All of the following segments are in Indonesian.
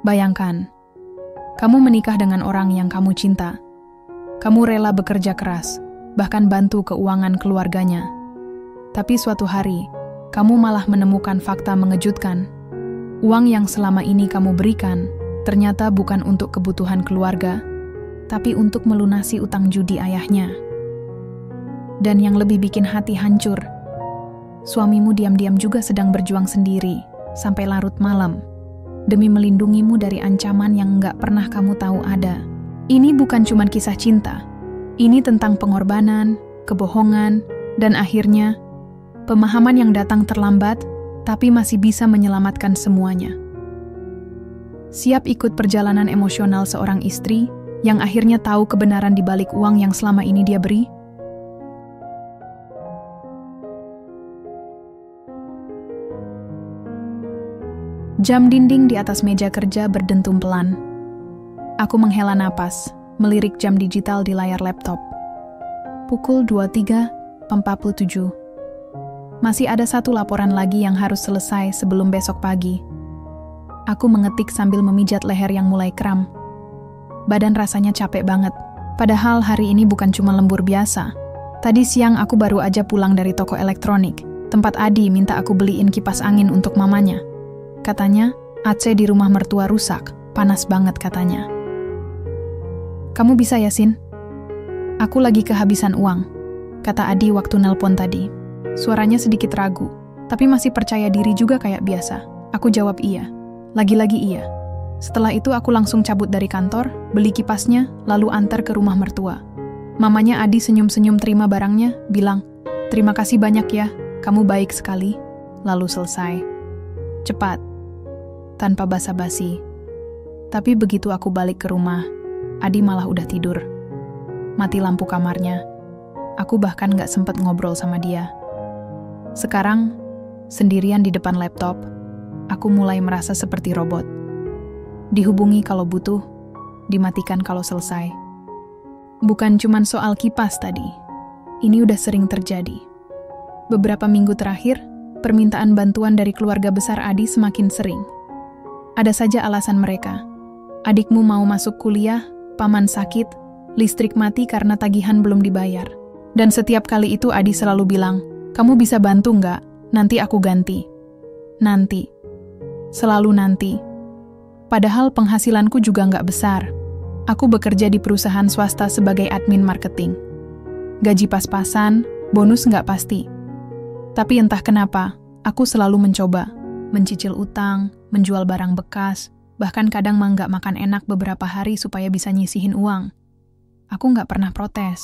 Bayangkan, kamu menikah dengan orang yang kamu cinta. Kamu rela bekerja keras, bahkan bantu keuangan keluarganya. Tapi suatu hari, kamu malah menemukan fakta mengejutkan. Uang yang selama ini kamu berikan ternyata bukan untuk kebutuhan keluarga, tapi untuk melunasi utang judi ayahnya. Dan yang lebih bikin hati hancur, suamimu diam-diam juga sedang berjuang sendiri sampai larut malam demi melindungimu dari ancaman yang nggak pernah kamu tahu ada. Ini bukan cuma kisah cinta. Ini tentang pengorbanan, kebohongan, dan akhirnya pemahaman yang datang terlambat, tapi masih bisa menyelamatkan semuanya. Siap ikut perjalanan emosional seorang istri yang akhirnya tahu kebenaran di balik uang yang selama ini dia beri? Jam dinding di atas meja kerja berdentum pelan. Aku menghela napas, melirik jam digital di layar laptop. Pukul 23.47. Masih ada satu laporan lagi yang harus selesai sebelum besok pagi. Aku mengetik sambil memijat leher yang mulai kram. Badan rasanya capek banget. Padahal hari ini bukan cuma lembur biasa. Tadi siang aku baru aja pulang dari toko elektronik, tempat Adi minta aku beliin kipas angin untuk mamanya. Katanya, AC di rumah mertua rusak, panas banget katanya. Kamu bisa ya, Sin? Aku lagi kehabisan uang, kata Adi waktu nelpon tadi. Suaranya sedikit ragu, tapi masih percaya diri juga kayak biasa. Aku jawab iya. Lagi-lagi iya. Setelah itu aku langsung cabut dari kantor, beli kipasnya, lalu antar ke rumah mertua. Mamanya Adi senyum-senyum terima barangnya, bilang, "Terima kasih banyak ya, kamu baik sekali." Lalu selesai. Cepat. Tanpa basa-basi. Tapi begitu aku balik ke rumah, Adi malah udah tidur. Mati lampu kamarnya. Aku bahkan gak sempet ngobrol sama dia. Sekarang, sendirian di depan laptop, aku mulai merasa seperti robot. Dihubungi kalau butuh, dimatikan kalau selesai. Bukan cuman soal kipas tadi. Ini udah sering terjadi. Beberapa minggu terakhir, permintaan bantuan dari keluarga besar Adi semakin sering. Ada saja alasan mereka. Adikmu mau masuk kuliah, paman sakit, listrik mati karena tagihan belum dibayar. Dan setiap kali itu Adi selalu bilang, "Kamu bisa bantu nggak? Nanti aku ganti." Nanti. Selalu nanti. Padahal penghasilanku juga nggak besar. Aku bekerja di perusahaan swasta sebagai admin marketing. Gaji pas-pasan, bonus nggak pasti. Tapi entah kenapa, aku selalu mencoba. Mencicil utang, menjual barang bekas, bahkan kadang nggak makan enak beberapa hari supaya bisa nyisihin uang. Aku nggak pernah protes.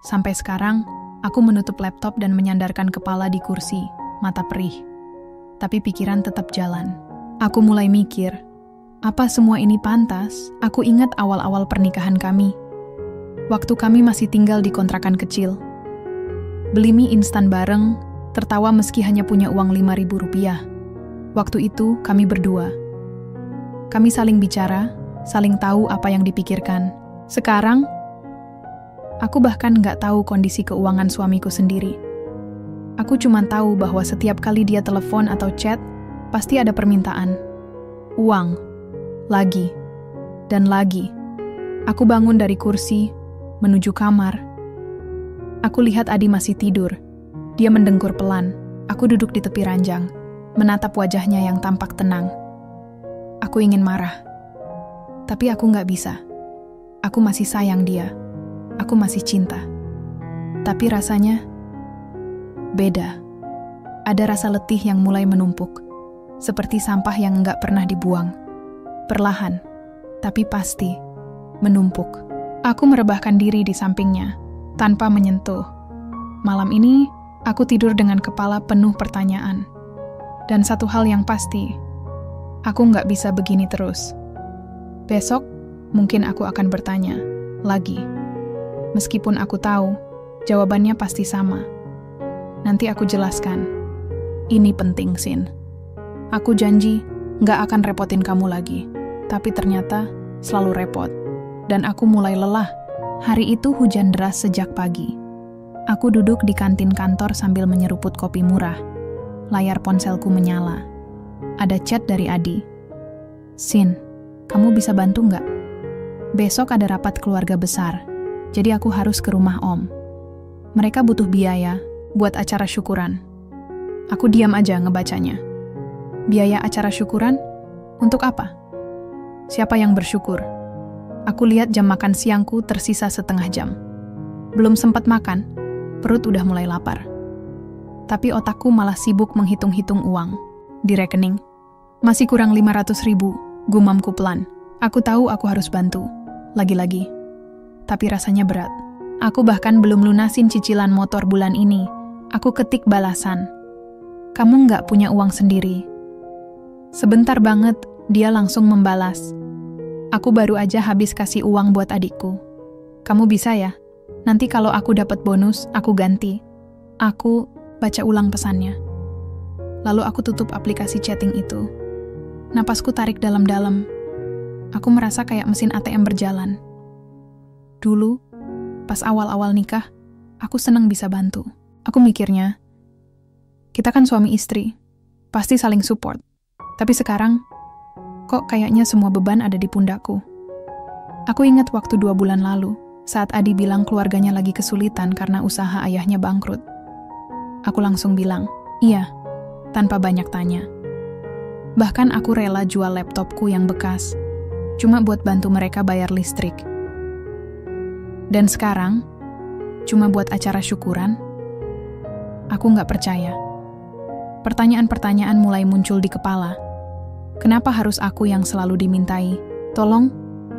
Sampai sekarang, aku menutup laptop dan menyandarkan kepala di kursi, mata perih. Tapi pikiran tetap jalan. Aku mulai mikir, apa semua ini pantas? Aku ingat awal-awal pernikahan kami. Waktu kami masih tinggal di kontrakan kecil. Beli mie instan bareng, tertawa meski hanya punya uang Rp5.000. Waktu itu, kami berdua. Kami saling bicara, saling tahu apa yang dipikirkan. Sekarang, aku bahkan nggak tahu kondisi keuangan suamiku sendiri. Aku cuma tahu bahwa setiap kali dia telepon atau chat, pasti ada permintaan. Uang. Lagi. Dan lagi. Aku bangun dari kursi, menuju kamar. Aku lihat Adi masih tidur. Dia mendengkur pelan. Aku duduk di tepi ranjang, menatap wajahnya yang tampak tenang. Aku ingin marah. Tapi aku nggak bisa. Aku masih sayang dia. Aku masih cinta. Tapi rasanya beda. Ada rasa letih yang mulai menumpuk. Seperti sampah yang nggak pernah dibuang. Perlahan, tapi pasti, menumpuk. Aku merebahkan diri di sampingnya, tanpa menyentuh. Malam ini, aku tidur dengan kepala penuh pertanyaan. Dan satu hal yang pasti, aku nggak bisa begini terus. Besok, mungkin aku akan bertanya lagi. Meskipun aku tahu, jawabannya pasti sama. Nanti aku jelaskan. Ini penting, Sin. Aku janji nggak akan repotin kamu lagi. Tapi ternyata selalu repot. Dan aku mulai lelah. Hari itu hujan deras sejak pagi. Aku duduk di kantin kantor sambil menyeruput kopi murah. Layar ponselku menyala. Ada chat dari Adi. Sin, kamu bisa bantu nggak? Besok ada rapat keluarga besar, jadi aku harus ke rumah Om. Mereka butuh biaya buat acara syukuran. Aku diam aja ngebacanya. Biaya acara syukuran? Untuk apa? Siapa yang bersyukur? Aku lihat jam makan siangku tersisa setengah jam. Belum sempat makan, perut udah mulai lapar. Tapi otakku malah sibuk menghitung-hitung uang. Di rekening, masih kurang 500.000, gumamku pelan. Aku tahu aku harus bantu. Lagi-lagi. Tapi rasanya berat. Aku bahkan belum lunasin cicilan motor bulan ini. Aku ketik balasan. Kamu nggak punya uang sendiri. Sebentar banget, dia langsung membalas. Aku baru aja habis kasih uang buat adikku. Kamu bisa ya? Nanti kalau aku dapat bonus, aku ganti. Aku baca ulang pesannya. Lalu aku tutup aplikasi chatting itu. Napasku tarik dalam-dalam. Aku merasa kayak mesin ATM berjalan. Dulu, pas awal-awal nikah, aku senang bisa bantu. Aku mikirnya, kita kan suami istri, pasti saling support. Tapi sekarang, kok kayaknya semua beban ada di pundakku. Aku ingat waktu 2 bulan lalu, saat Adi bilang keluarganya lagi kesulitan karena usaha ayahnya bangkrut. Aku langsung bilang, iya, tanpa banyak tanya. Bahkan aku rela jual laptopku yang bekas, cuma buat bantu mereka bayar listrik. Dan sekarang, cuma buat acara syukuran, aku nggak percaya. Pertanyaan-pertanyaan mulai muncul di kepala. Kenapa harus aku yang selalu dimintai? Tolong,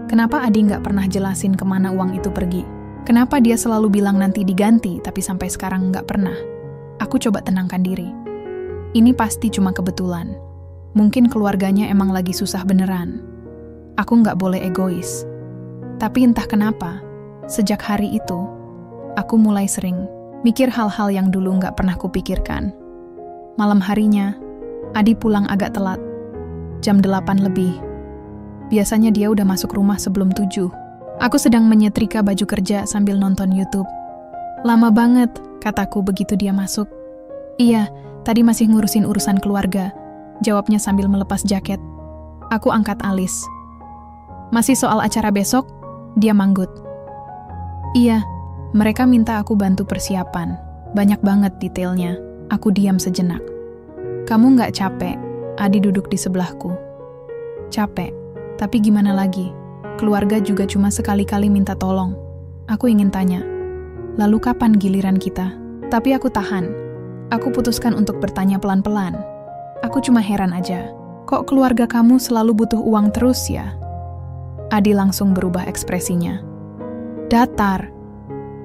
kenapa Adi nggak pernah jelasin kemana uang itu pergi? Kenapa dia selalu bilang nanti diganti, tapi sampai sekarang nggak pernah? Aku coba tenangkan diri. Ini pasti cuma kebetulan. Mungkin keluarganya emang lagi susah beneran. Aku nggak boleh egois. Tapi entah kenapa, sejak hari itu, aku mulai sering mikir hal-hal yang dulu nggak pernah kupikirkan. Malam harinya, Adi pulang agak telat. Jam 8 lebih. Biasanya dia udah masuk rumah sebelum 7. Aku sedang menyetrika baju kerja sambil nonton YouTube. Lama banget, kataku begitu dia masuk. Iya, tadi masih ngurusin urusan keluarga, jawabnya sambil melepas jaket. Aku angkat alis. Masih soal acara besok? Dia manggut. Iya, mereka minta aku bantu persiapan. Banyak banget detailnya. Aku diam sejenak. Kamu nggak capek? Adi duduk di sebelahku. Capek, tapi gimana lagi? Keluarga juga cuma sekali-kali minta tolong. Aku ingin tanya, lalu kapan giliran kita? Tapi aku tahan. Aku putuskan untuk bertanya pelan-pelan. Aku cuma heran aja. Kok keluarga kamu selalu butuh uang terus ya? Adi langsung berubah ekspresinya. Datar.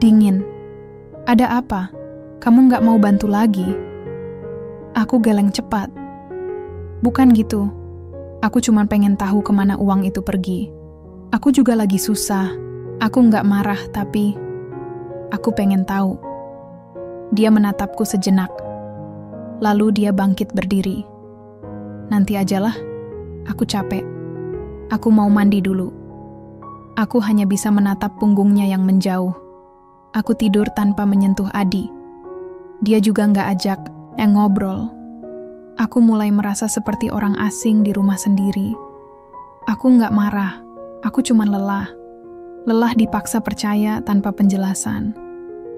Dingin. Ada apa? Kamu nggak mau bantu lagi? Aku geleng cepat. Bukan gitu. Aku cuma pengen tahu kemana uang itu pergi. Aku juga lagi susah. Aku nggak marah, tapi aku pengen tahu. Dia menatapku sejenak. Lalu dia bangkit berdiri. Nanti ajalah. Aku capek. Aku mau mandi dulu. Aku hanya bisa menatap punggungnya yang menjauh. Aku tidur tanpa menyentuh Adi. Dia juga nggak ajak ngobrol. Aku mulai merasa seperti orang asing di rumah sendiri. Aku nggak marah, aku cuma lelah. Lelah dipaksa percaya tanpa penjelasan.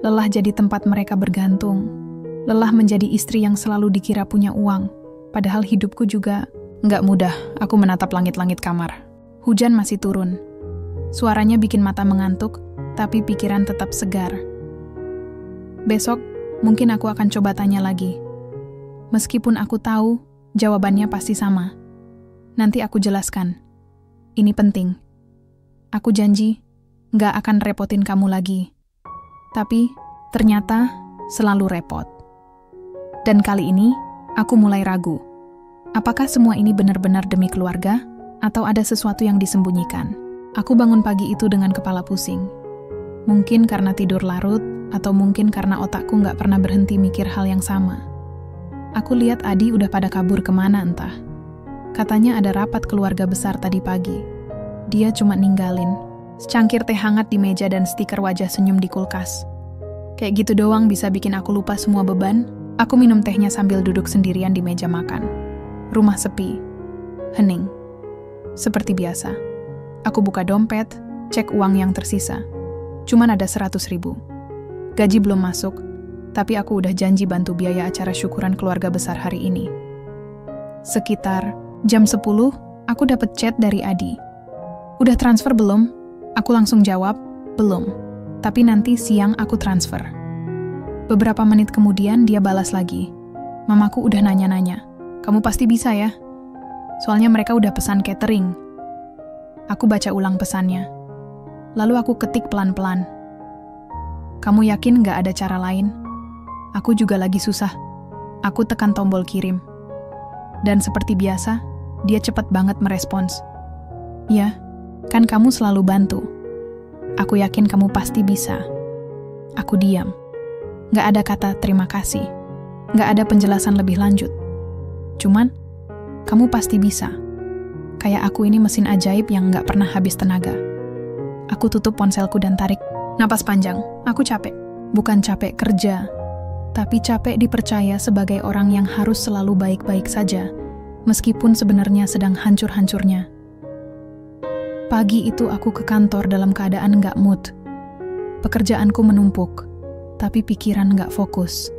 Lelah jadi tempat mereka bergantung. Lelah menjadi istri yang selalu dikira punya uang. Padahal hidupku juga nggak mudah. Aku menatap langit-langit kamar. Hujan masih turun. Suaranya bikin mata mengantuk, tapi pikiran tetap segar. Besok, mungkin aku akan coba tanya lagi. Meskipun aku tahu, jawabannya pasti sama. Nanti aku jelaskan. Ini penting. Aku janji, nggak akan repotin kamu lagi. Tapi, ternyata selalu repot. Dan kali ini, aku mulai ragu. Apakah semua ini benar-benar demi keluarga, atau ada sesuatu yang disembunyikan? Aku bangun pagi itu dengan kepala pusing. Mungkin karena tidur larut, atau mungkin karena otakku nggak pernah berhenti mikir hal yang sama. Aku lihat Adi udah pada kabur kemana entah. Katanya ada rapat keluarga besar tadi pagi. Dia cuma ninggalin secangkir teh hangat di meja dan stiker wajah senyum di kulkas. Kayak gitu doang bisa bikin aku lupa semua beban. Aku minum tehnya sambil duduk sendirian di meja makan. Rumah sepi, hening. Seperti biasa. Aku buka dompet, cek uang yang tersisa. Cuman ada 100.000. Gaji belum masuk, tapi aku udah janji bantu biaya acara syukuran keluarga besar hari ini. Sekitar jam 10, aku dapat chat dari Adi. Udah transfer belum? Aku langsung jawab, belum. Tapi nanti siang aku transfer. Beberapa menit kemudian dia balas lagi. Mamaku udah nanya-nanya. Kamu pasti bisa ya? Soalnya mereka udah pesan catering. Aku baca ulang pesannya. Lalu aku ketik pelan-pelan. Kamu yakin gak ada cara lain? Aku juga lagi susah. Aku tekan tombol kirim. Dan seperti biasa, dia cepat banget merespons. Ya, kan kamu selalu bantu. Aku yakin kamu pasti bisa. Aku diam. Gak ada kata terima kasih. Gak ada penjelasan lebih lanjut. Cuman, kamu pasti bisa. Kayak aku ini mesin ajaib yang gak pernah habis tenaga. Aku tutup ponselku dan tarik napas panjang. Aku capek. Bukan capek kerja, tapi capek dipercaya sebagai orang yang harus selalu baik-baik saja, meskipun sebenarnya sedang hancur-hancurnya. Pagi itu aku ke kantor dalam keadaan gak mood. Pekerjaanku menumpuk, tapi pikiran gak fokus.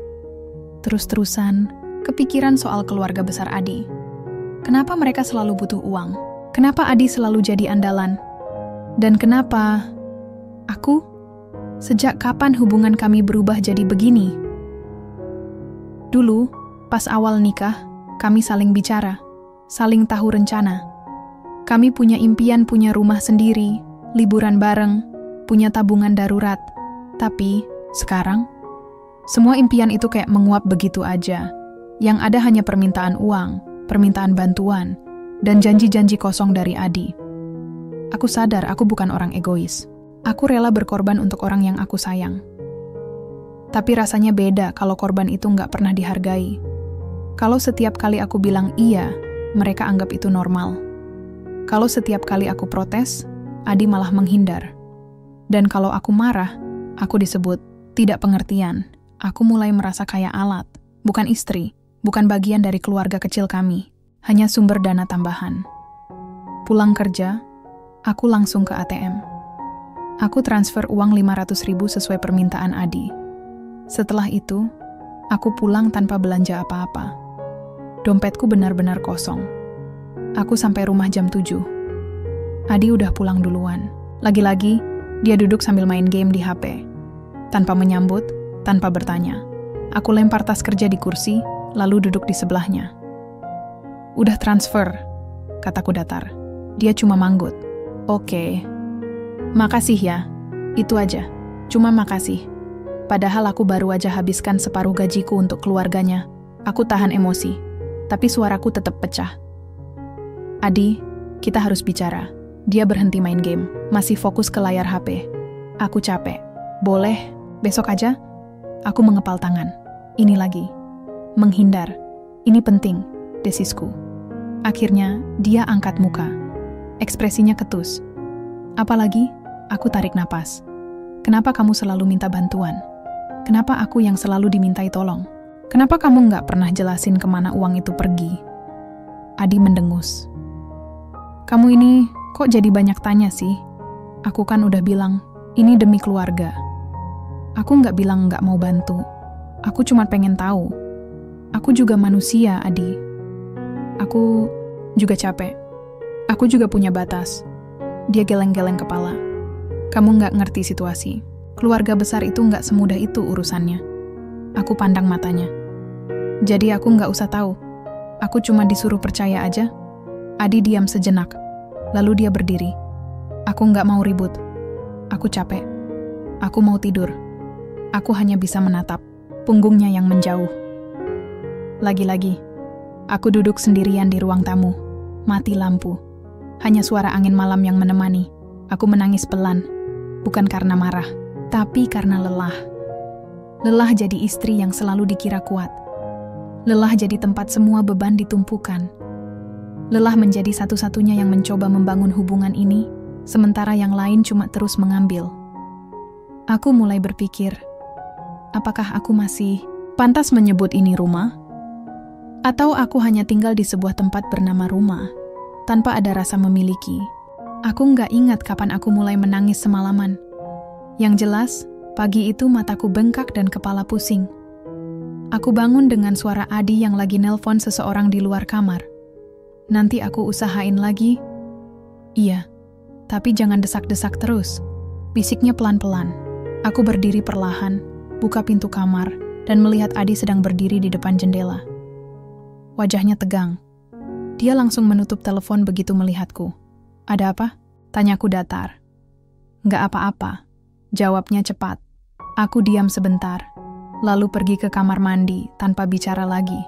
Terus-terusan, kepikiran soal keluarga besar Adi. Kenapa mereka selalu butuh uang? Kenapa Adi selalu jadi andalan? Dan kenapa aku? Sejak kapan hubungan kami berubah jadi begini? Dulu, pas awal nikah, kami saling bicara, saling tahu rencana. Kami punya impian punya rumah sendiri, liburan bareng, punya tabungan darurat. Tapi, sekarang, semua impian itu kayak menguap begitu aja. Yang ada hanya permintaan uang, permintaan bantuan, dan janji-janji kosong dari Adi. Aku sadar aku bukan orang egois. Aku rela berkorban untuk orang yang aku sayang. Tapi rasanya beda kalau korban itu nggak pernah dihargai. Kalau setiap kali aku bilang iya, mereka anggap itu normal. Kalau setiap kali aku protes, Adi malah menghindar. Dan kalau aku marah, aku disebut tidak pengertian. Aku mulai merasa kayak alat, bukan istri, bukan bagian dari keluarga kecil kami, hanya sumber dana tambahan. Pulang kerja, aku langsung ke ATM. Aku transfer uang 500.000 sesuai permintaan Adi. Setelah itu, aku pulang tanpa belanja apa-apa. Dompetku benar-benar kosong. Aku sampai rumah jam 7. Adi udah pulang duluan. Lagi-lagi, dia duduk sambil main game di HP. Tanpa menyambut, tanpa bertanya. Aku lempar tas kerja di kursi, lalu duduk di sebelahnya. Udah transfer, kataku datar. Dia cuma manggut. Oke. Makasih ya. Itu aja. Cuma makasih. Padahal aku baru aja habiskan separuh gajiku untuk keluarganya. Aku tahan emosi. Tapi suaraku tetap pecah. Adi, kita harus bicara. Dia berhenti main game. Masih fokus ke layar HP. Aku capek. Boleh? Besok aja? Aku mengepal tangan. Ini lagi. Menghindar. Ini penting. Desisku. Akhirnya, dia angkat muka. Ekspresinya ketus. Apalagi, aku tarik napas. Kenapa kamu selalu minta bantuan? Kenapa aku yang selalu dimintai tolong? Kenapa kamu nggak pernah jelasin kemana uang itu pergi? Adi mendengus. Kamu ini kok jadi banyak tanya sih? Aku kan udah bilang, ini demi keluarga. Aku nggak bilang nggak mau bantu. Aku cuma pengen tahu. Aku juga manusia, Adi. Aku juga capek. Aku juga punya batas. Dia geleng-geleng kepala. Kamu nggak ngerti situasi. Keluarga besar itu nggak semudah itu urusannya. Aku pandang matanya. Jadi aku nggak usah tahu. Aku cuma disuruh percaya aja. Adi diam sejenak. Lalu dia berdiri. Aku nggak mau ribut. Aku capek. Aku mau tidur. Aku hanya bisa menatap. Punggungnya yang menjauh. Lagi-lagi, aku duduk sendirian di ruang tamu. Mati lampu. Hanya suara angin malam yang menemani. Aku menangis pelan. Bukan karena marah, tapi karena lelah. Lelah jadi istri yang selalu dikira kuat. Lelah jadi tempat semua beban ditumpukan. Lelah menjadi satu-satunya yang mencoba membangun hubungan ini, sementara yang lain cuma terus mengambil. Aku mulai berpikir, apakah aku masih pantas menyebut ini rumah? Atau aku hanya tinggal di sebuah tempat bernama rumah, tanpa ada rasa memiliki. Aku nggak ingat kapan aku mulai menangis semalaman. Yang jelas, pagi itu mataku bengkak dan kepala pusing. Aku bangun dengan suara Adi yang lagi nelpon seseorang di luar kamar. Nanti aku usahain lagi. Iya, tapi jangan desak-desak terus. Bisiknya pelan-pelan. Aku berdiri perlahan, buka pintu kamar, dan melihat Adi sedang berdiri di depan jendela. Wajahnya tegang. Dia langsung menutup telepon begitu melihatku. Ada apa? Tanyaku datar. Nggak apa-apa. Jawabnya cepat. Aku diam sebentar, lalu pergi ke kamar mandi tanpa bicara lagi.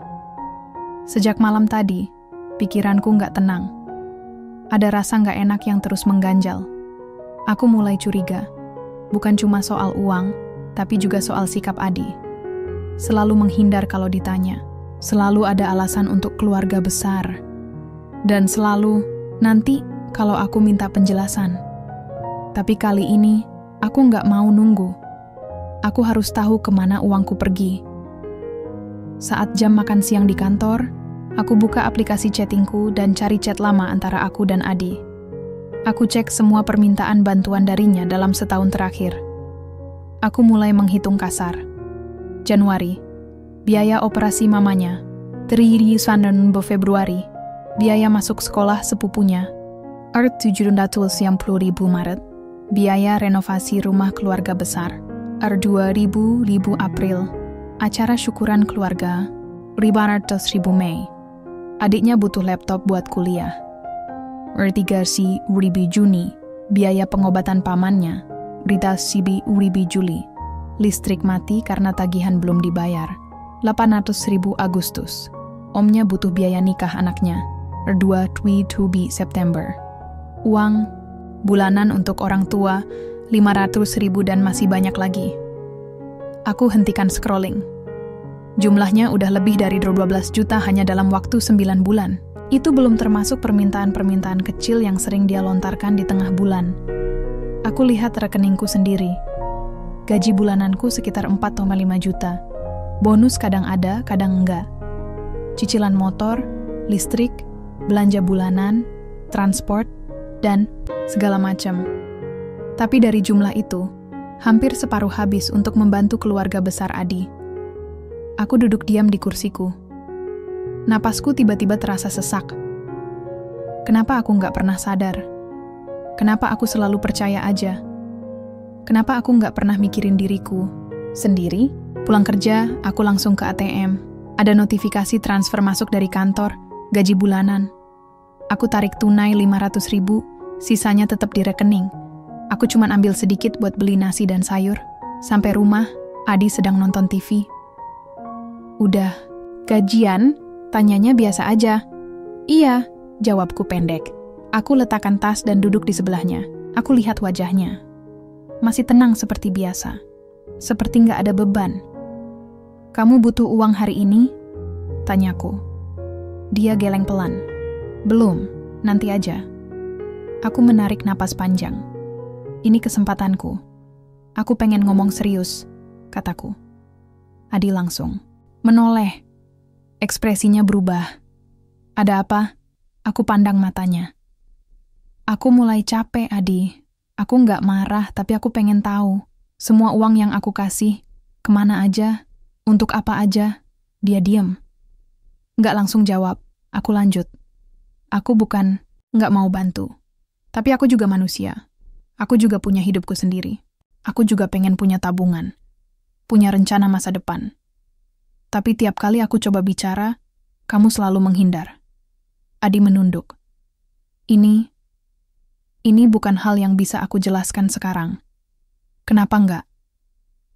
Sejak malam tadi, pikiranku nggak tenang. Ada rasa nggak enak yang terus mengganjal. Aku mulai curiga. Bukan cuma soal uang, tapi juga soal sikap Adi. Selalu menghindar kalau ditanya. Selalu ada alasan untuk keluarga besar. Dan selalu, nanti kalau aku minta penjelasan. Tapi kali ini, aku nggak mau nunggu. Aku harus tahu kemana uangku pergi. Saat jam makan siang di kantor, aku buka aplikasi chattingku dan cari chat lama antara aku dan Adi. Aku cek semua permintaan bantuan darinya dalam setahun terakhir. Aku mulai menghitung kasar. Januari, biaya operasi mamanya. 3 Februari, biaya masuk sekolah sepupunya. 750.000 Maret, biaya renovasi rumah keluarga besar. 2.000 April, acara syukuran keluarga. 500.000 Mei, adiknya butuh laptop buat kuliah. 3.000 Juni, biaya pengobatan pamannya. 3.000 Juli, listrik mati karena tagihan belum dibayar. 800.000 Agustus, omnya butuh biaya nikah anaknya. 2 September, uang bulanan untuk orang tua 500.000 dan masih banyak lagi. Aku hentikan scrolling. Jumlahnya udah lebih dari 12 juta hanya dalam waktu 9 bulan. Itu belum termasuk permintaan-permintaan kecil yang sering dia lontarkan di tengah bulan. Aku lihat rekeningku sendiri. Gaji bulananku sekitar 4,5 juta. Bonus kadang ada, kadang enggak. Cicilan motor, listrik, belanja bulanan, transport, dan segala macam. Tapi dari jumlah itu, hampir separuh habis untuk membantu keluarga besar Adi. Aku duduk diam di kursiku. Napasku tiba-tiba terasa sesak. Kenapa aku nggak pernah sadar? Kenapa aku selalu percaya aja? Kenapa aku nggak pernah mikirin diriku sendiri? Pulang kerja, aku langsung ke ATM. Ada notifikasi transfer masuk dari kantor, gaji bulanan. Aku tarik tunai 500.000, sisanya tetap di rekening. Aku cuma ambil sedikit buat beli nasi dan sayur. Sampai rumah, Adi sedang nonton TV. Udah, gajian? Tanyanya biasa aja. Iya, jawabku pendek. Aku letakkan tas dan duduk di sebelahnya. Aku lihat wajahnya. Masih tenang seperti biasa. Seperti nggak ada beban. Kamu butuh uang hari ini? Tanyaku. Dia geleng pelan. Belum, nanti aja. Aku menarik napas panjang. Ini kesempatanku. Aku pengen ngomong serius, kataku. Adi langsung menoleh. Ekspresinya berubah. Ada apa? Aku pandang matanya. Aku mulai capek, Adi. Aku nggak marah, tapi aku pengen tahu. Semua uang yang aku kasih, kemana aja, untuk apa aja. Dia diam. Nggak langsung jawab. Aku lanjut. Aku bukan nggak mau bantu. Tapi aku juga manusia. Aku juga punya hidupku sendiri. Aku juga pengen punya tabungan. Punya rencana masa depan. Tapi tiap kali aku coba bicara, kamu selalu menghindar. Adi menunduk. Ini bukan hal yang bisa aku jelaskan sekarang. Kenapa enggak?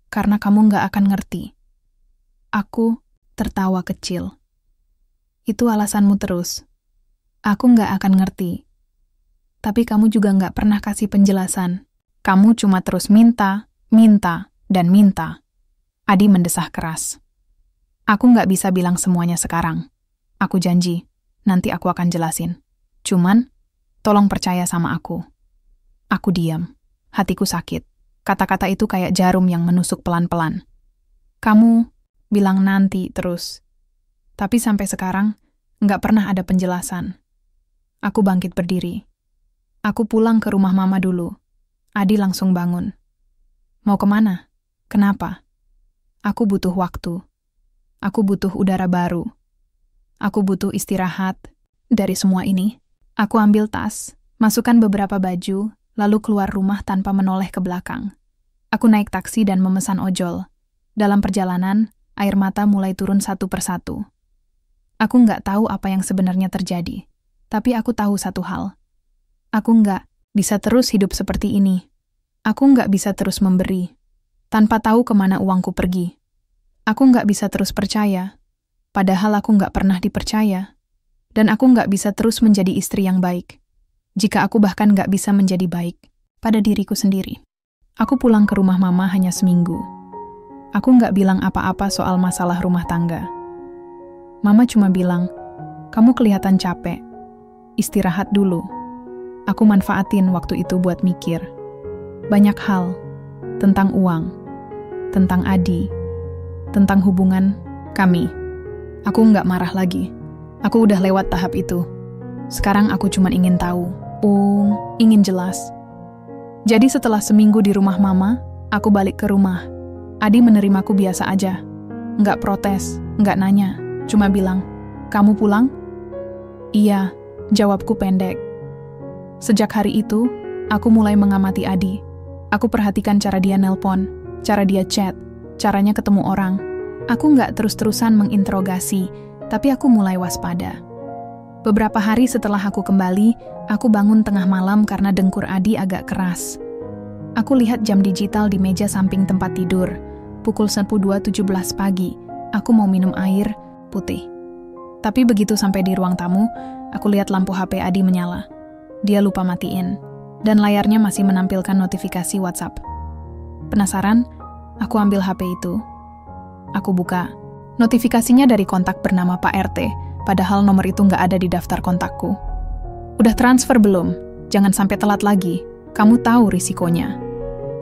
Karena kamu enggak akan ngerti. Aku tertawa kecil. Itu alasanmu terus. Aku enggak akan ngerti. Tapi kamu juga enggak pernah kasih penjelasan. Kamu cuma terus minta, dan minta. Adi mendesah keras. Aku nggak bisa bilang semuanya sekarang. Aku janji, nanti aku akan jelasin. Cuman, tolong percaya sama aku. Aku diam. Hatiku sakit. Kata-kata itu kayak jarum yang menusuk pelan-pelan. Kamu bilang nanti terus. Tapi sampai sekarang, nggak pernah ada penjelasan. Aku bangkit berdiri. Aku pulang ke rumah mama dulu. Adi langsung bangun. Mau kemana? Kenapa? Aku butuh waktu. Aku butuh udara baru. Aku butuh istirahat. Dari semua ini, aku ambil tas, masukkan beberapa baju, lalu keluar rumah tanpa menoleh ke belakang. Aku naik taksi dan memesan ojol. Dalam perjalanan, air mata mulai turun satu persatu. Aku nggak tahu apa yang sebenarnya terjadi, tapi aku tahu satu hal. Aku nggak bisa terus hidup seperti ini. Aku nggak bisa terus memberi, tanpa tahu kemana uangku pergi. Aku nggak bisa terus percaya, padahal aku nggak pernah dipercaya. Dan aku nggak bisa terus menjadi istri yang baik, jika aku bahkan nggak bisa menjadi baik pada diriku sendiri. Aku pulang ke rumah mama hanya seminggu. Aku nggak bilang apa-apa soal masalah rumah tangga. Mama cuma bilang, kamu kelihatan capek. Istirahat dulu. Aku manfaatin waktu itu buat mikir. Banyak hal. Tentang uang. Tentang Adi. Tentang hubungan kami. Aku nggak marah lagi. Aku udah lewat tahap itu. Sekarang aku cuma ingin tahu. Ingin jelas. Jadi setelah seminggu di rumah mama, aku balik ke rumah. Adi menerimaku biasa aja. Nggak protes, nggak nanya. Cuma bilang, kamu pulang? Iya, jawabku pendek. Sejak hari itu, aku mulai mengamati Adi. Aku perhatikan cara dia nelpon, cara dia chat, caranya ketemu orang. Aku nggak terus-terusan menginterogasi, tapi aku mulai waspada. Beberapa hari setelah aku kembali, aku bangun tengah malam karena dengkur Adi agak keras. Aku lihat jam digital di meja samping tempat tidur. Pukul 10.17 pagi, aku mau minum air putih. Tapi begitu sampai di ruang tamu, aku lihat lampu HP Adi menyala. Dia lupa matiin, dan layarnya masih menampilkan notifikasi WhatsApp. Penasaran? Aku ambil HP itu. Aku buka. Notifikasinya dari kontak bernama Pak RT, padahal nomor itu nggak ada di daftar kontakku. Udah transfer belum? Jangan sampai telat lagi. Kamu tahu risikonya.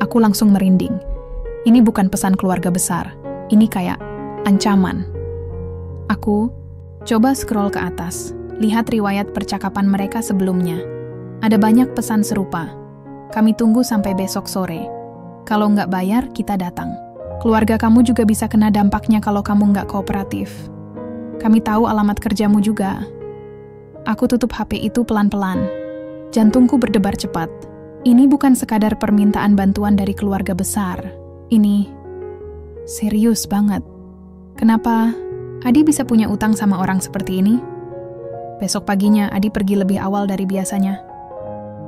Aku langsung merinding. Ini bukan pesan keluarga besar. Ini kayak ancaman. Aku coba scroll ke atas, lihat riwayat percakapan mereka sebelumnya. Ada banyak pesan serupa. Kami tunggu sampai besok sore. Kalau nggak bayar, kita datang. Keluarga kamu juga bisa kena dampaknya kalau kamu nggak kooperatif. Kami tahu alamat kerjamu juga. Aku tutup HP itu pelan-pelan. Jantungku berdebar cepat. Ini bukan sekadar permintaan bantuan dari keluarga besar. Ini serius banget. Kenapa Adi bisa punya utang sama orang seperti ini? Besok paginya Adi pergi lebih awal dari biasanya.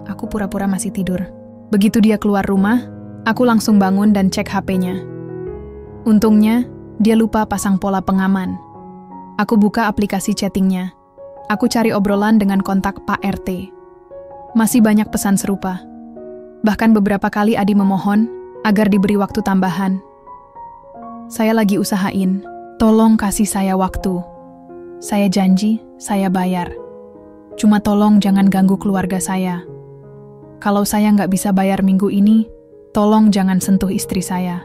Aku pura-pura masih tidur. Begitu dia keluar rumah, aku langsung bangun dan cek HP-nya. Untungnya, dia lupa pasang pola pengaman. Aku buka aplikasi chattingnya. Aku cari obrolan dengan kontak Pak RT. Masih banyak pesan serupa. Bahkan beberapa kali Adi memohon agar diberi waktu tambahan. Saya lagi usahain. Tolong kasih saya waktu. Saya janji, saya bayar. Cuma tolong jangan ganggu keluarga saya. Kalau saya nggak bisa bayar minggu ini, tolong jangan sentuh istri saya.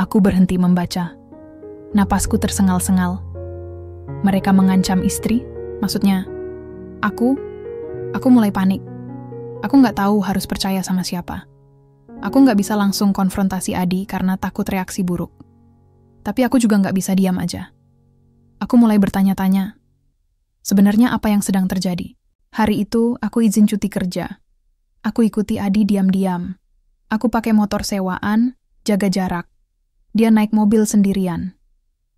Aku berhenti membaca. Napasku tersengal-sengal. Mereka mengancam istri? Maksudnya, aku mulai panik. Aku nggak tahu harus percaya sama siapa. Aku nggak bisa langsung konfrontasi Adi karena takut reaksi buruk. Tapi aku juga nggak bisa diam aja. Aku mulai bertanya-tanya, sebenarnya apa yang sedang terjadi? Hari itu, aku izin cuti kerja. Aku ikuti Adi diam-diam. Aku pakai motor sewaan, jaga jarak. Dia naik mobil sendirian.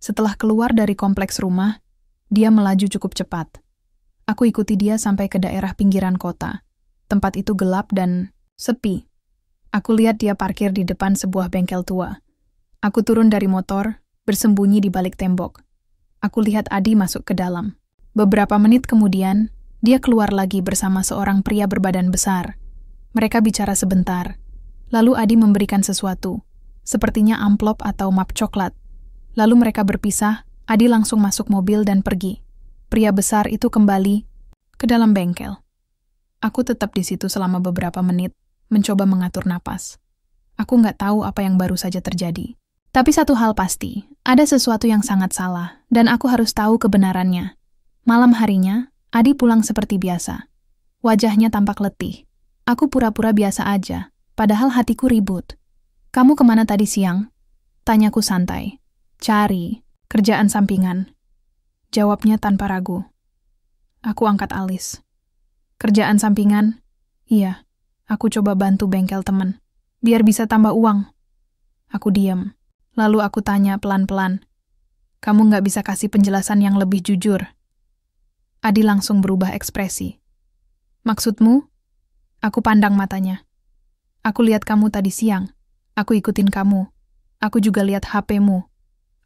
Setelah keluar dari kompleks rumah, dia melaju cukup cepat. Aku ikuti dia sampai ke daerah pinggiran kota. Tempat itu gelap dan sepi. Aku lihat dia parkir di depan sebuah bengkel tua. Aku turun dari motor, bersembunyi di balik tembok. Aku lihat Adi masuk ke dalam. Beberapa menit kemudian, dia keluar lagi bersama seorang pria berbadan besar. Mereka bicara sebentar. Lalu Adi memberikan sesuatu, sepertinya amplop atau map coklat. Lalu mereka berpisah, Adi langsung masuk mobil dan pergi. Pria besar itu kembali ke dalam bengkel. Aku tetap di situ selama beberapa menit, mencoba mengatur napas. Aku nggak tahu apa yang baru saja terjadi. Tapi satu hal pasti, ada sesuatu yang sangat salah, dan aku harus tahu kebenarannya. Malam harinya, Adi pulang seperti biasa. Wajahnya tampak letih. Aku pura-pura biasa aja, padahal hatiku ribut. Kamu kemana tadi siang? Tanyaku santai. Cari, kerjaan sampingan. Jawabnya tanpa ragu. Aku angkat alis. Kerjaan sampingan? Iya, aku coba bantu bengkel temen. Biar bisa tambah uang. Aku diam. Lalu aku tanya pelan-pelan. Kamu nggak bisa kasih penjelasan yang lebih jujur? Adi langsung berubah ekspresi. Maksudmu? Aku pandang matanya. Aku lihat kamu tadi siang. Aku ikutin kamu. Aku juga lihat HP-mu.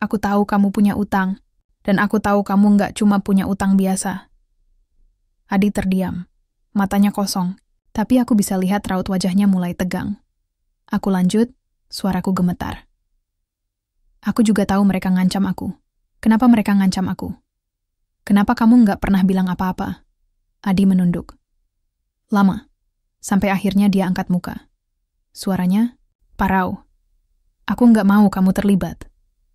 Aku tahu kamu punya utang. Dan aku tahu kamu nggak cuma punya utang biasa. Adi terdiam. Matanya kosong. Tapi aku bisa lihat raut wajahnya mulai tegang. Aku lanjut, suaraku gemetar. Aku juga tahu mereka ngancam aku. Kenapa mereka ngancam aku? Kenapa kamu nggak pernah bilang apa-apa? Adi menunduk. Lama. Sampai akhirnya dia angkat muka. Suaranya, parau. Aku nggak mau kamu terlibat.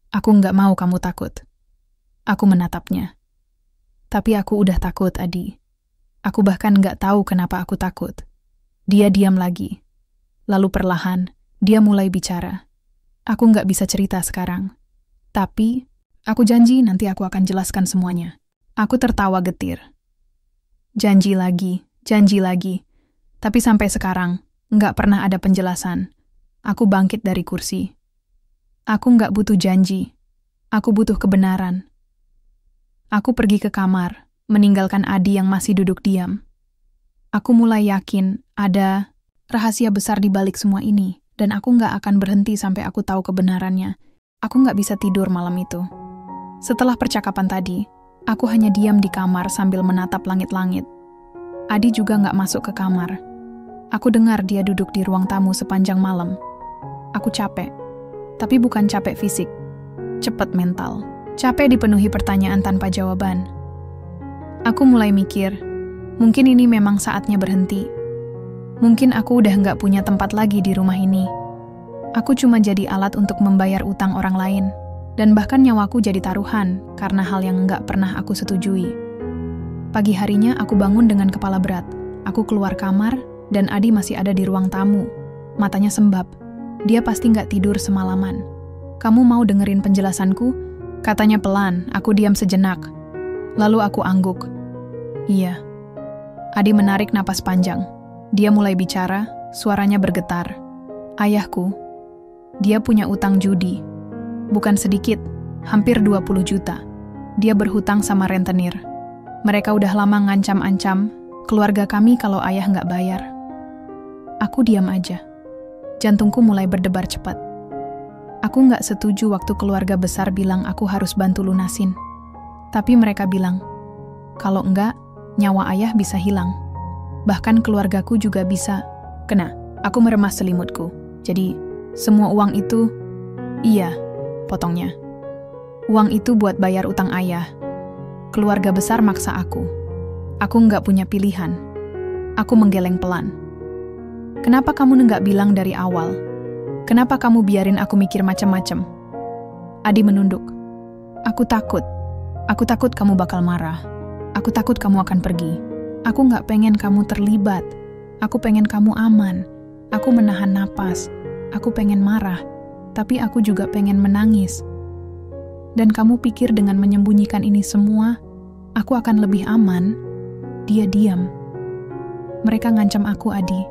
Aku nggak mau kamu takut. Aku menatapnya. Tapi aku udah takut, Adi. Aku bahkan nggak tahu kenapa aku takut. Dia diam lagi. Lalu perlahan, dia mulai bicara. Aku nggak bisa cerita sekarang. Tapi, aku janji nanti aku akan jelaskan semuanya. Aku tertawa getir. Janji lagi. Tapi sampai sekarang, nggak pernah ada penjelasan. Aku bangkit dari kursi. Aku nggak butuh janji. Aku butuh kebenaran. Aku pergi ke kamar, meninggalkan Adi yang masih duduk diam. Aku mulai yakin ada rahasia besar di balik semua ini, dan aku nggak akan berhenti sampai aku tahu kebenarannya. Aku nggak bisa tidur malam itu. Setelah percakapan tadi, aku hanya diam di kamar sambil menatap langit-langit. Adi juga nggak masuk ke kamar. Aku dengar dia duduk di ruang tamu sepanjang malam. Aku capek, tapi bukan capek fisik, cepat mental. Capek dipenuhi pertanyaan tanpa jawaban. Aku mulai mikir, mungkin ini memang saatnya berhenti. Mungkin aku udah nggak punya tempat lagi di rumah ini. Aku cuma jadi alat untuk membayar utang orang lain, dan bahkan nyawaku jadi taruhan karena hal yang nggak pernah aku setujui. Pagi harinya aku bangun dengan kepala berat. Aku keluar kamar, dan Adi masih ada di ruang tamu. Matanya sembab. Dia pasti nggak tidur semalaman. Kamu mau dengerin penjelasanku? Katanya pelan, aku diam sejenak. Lalu aku angguk. Iya. Adi menarik napas panjang. Dia mulai bicara, suaranya bergetar. Ayahku, dia punya utang judi. Bukan sedikit, hampir 20 juta. Dia berhutang sama rentenir. Mereka udah lama ngancam-ancam keluarga kami kalau ayah nggak bayar. Aku diam aja. Jantungku mulai berdebar cepat. Aku nggak setuju waktu keluarga besar bilang aku harus bantu lunasin. Tapi mereka bilang, kalau enggak, nyawa ayah bisa hilang. Bahkan keluargaku juga bisa kena. Aku meremas selimutku. Jadi, semua uang itu, iya, potongnya. Uang itu buat bayar utang ayah. Keluarga besar maksa aku. Aku nggak punya pilihan. Aku menggeleng pelan. Kenapa kamu nggak bilang dari awal? Kenapa kamu biarin aku mikir macam-macam? Adi menunduk. Aku takut. Aku takut kamu bakal marah. Aku takut kamu akan pergi. Aku nggak pengen kamu terlibat. Aku pengen kamu aman. Aku menahan napas. Aku pengen marah. Tapi aku juga pengen menangis. Dan kamu pikir dengan menyembunyikan ini semua, aku akan lebih aman? Dia diam. Mereka ngancam aku, Adi.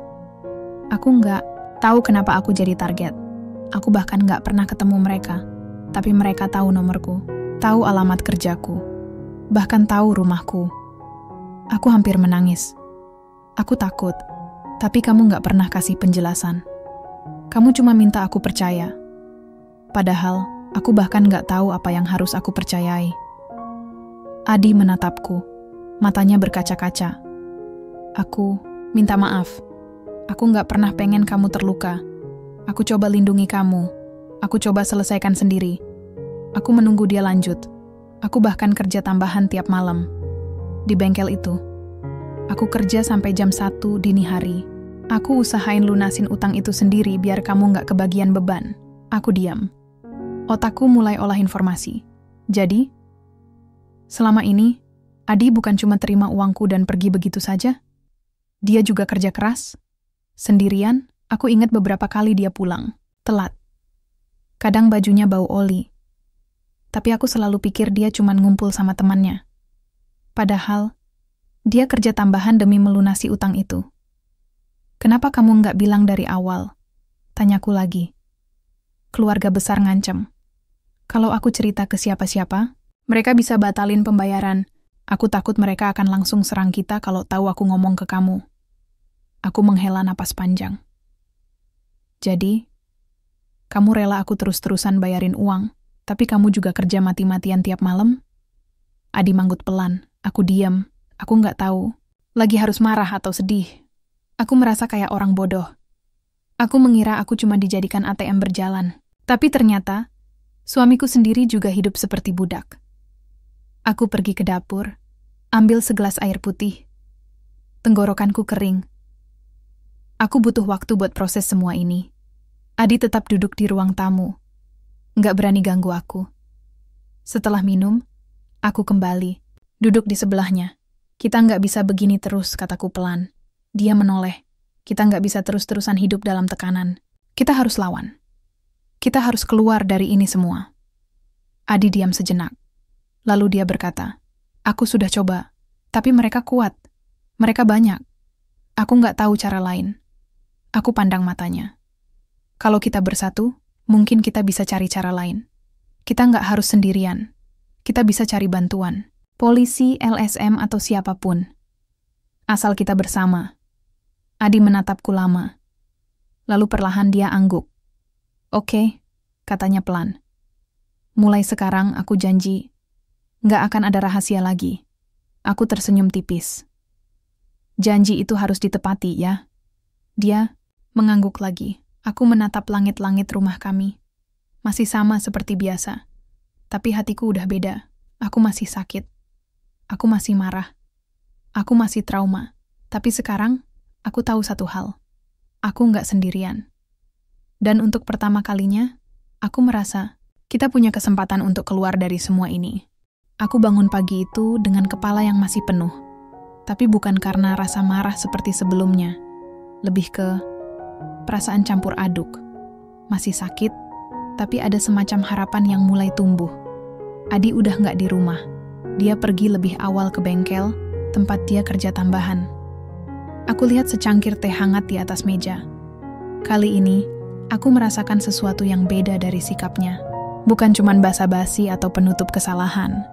Aku nggak tahu kenapa aku jadi target. Aku bahkan nggak pernah ketemu mereka. Tapi mereka tahu nomorku, tahu alamat kerjaku, bahkan tahu rumahku. Aku hampir menangis. Aku takut, tapi kamu nggak pernah kasih penjelasan. Kamu cuma minta aku percaya. Padahal, aku bahkan nggak tahu apa yang harus aku percayai. Adi menatapku. Matanya berkaca-kaca. Aku minta maaf. Aku nggak pernah pengen kamu terluka. Aku coba lindungi kamu. Aku coba selesaikan sendiri. Aku menunggu dia lanjut. Aku bahkan kerja tambahan tiap malam. Di bengkel itu. Aku kerja sampai jam 1 dini hari. Aku usahain lunasin utang itu sendiri biar kamu nggak kebagian beban. Aku diam. Otakku mulai olah informasi. Jadi, selama ini, Adi bukan cuma terima uangku dan pergi begitu saja. Dia juga kerja keras. Sendirian, aku ingat beberapa kali dia pulang, telat. Kadang bajunya bau oli. Tapi aku selalu pikir dia cuma ngumpul sama temannya. Padahal, dia kerja tambahan demi melunasi utang itu. Kenapa kamu nggak bilang dari awal? Tanyaku lagi. Keluarga besar ngancem. Kalau aku cerita ke siapa-siapa, mereka bisa batalin pembayaran. Aku takut mereka akan langsung serang kita kalau tahu aku ngomong ke kamu. Aku menghela napas panjang. Jadi, kamu rela aku terus-terusan bayarin uang, tapi kamu juga kerja mati-matian tiap malam? Adi manggut pelan. Aku diam. Aku nggak tahu. Lagi harus marah atau sedih. Aku merasa kayak orang bodoh. Aku mengira aku cuma dijadikan ATM berjalan. Tapi ternyata, suamiku sendiri juga hidup seperti budak. Aku pergi ke dapur, ambil segelas air putih. Tenggorokanku kering. Aku butuh waktu buat proses semua ini. Adi tetap duduk di ruang tamu. Nggak berani ganggu aku. Setelah minum, aku kembali, duduk di sebelahnya. Kita nggak bisa begini terus, kataku pelan. Dia menoleh. Kita nggak bisa terus-terusan hidup dalam tekanan. Kita harus lawan. Kita harus keluar dari ini semua. Adi diam sejenak. Lalu dia berkata, aku sudah coba, tapi mereka kuat. Mereka banyak. Aku nggak tahu cara lain. Aku pandang matanya. Kalau kita bersatu, mungkin kita bisa cari cara lain. Kita nggak harus sendirian. Kita bisa cari bantuan. Polisi, LSM, atau siapapun. Asal kita bersama. Adi menatapku lama. Lalu perlahan dia angguk. Oke, katanya pelan. Mulai sekarang aku janji, nggak akan ada rahasia lagi. Aku tersenyum tipis. Janji itu harus ditepati, ya. Dia mengangguk lagi. Aku menatap langit-langit rumah kami. Masih sama seperti biasa. Tapi hatiku udah beda. Aku masih sakit. Aku masih marah. Aku masih trauma. Tapi sekarang, aku tahu satu hal. Aku nggak sendirian. Dan untuk pertama kalinya, aku merasa kita punya kesempatan untuk keluar dari semua ini. Aku bangun pagi itu dengan kepala yang masih penuh. Tapi bukan karena rasa marah seperti sebelumnya. Lebih ke perasaan campur aduk. Masih sakit, tapi ada semacam harapan yang mulai tumbuh. Adi udah nggak di rumah. Dia pergi lebih awal ke bengkel, tempat dia kerja tambahan. Aku lihat secangkir teh hangat di atas meja. Kali ini, aku merasakan sesuatu yang beda dari sikapnya. Bukan cuman basa-basi atau penutup kesalahan.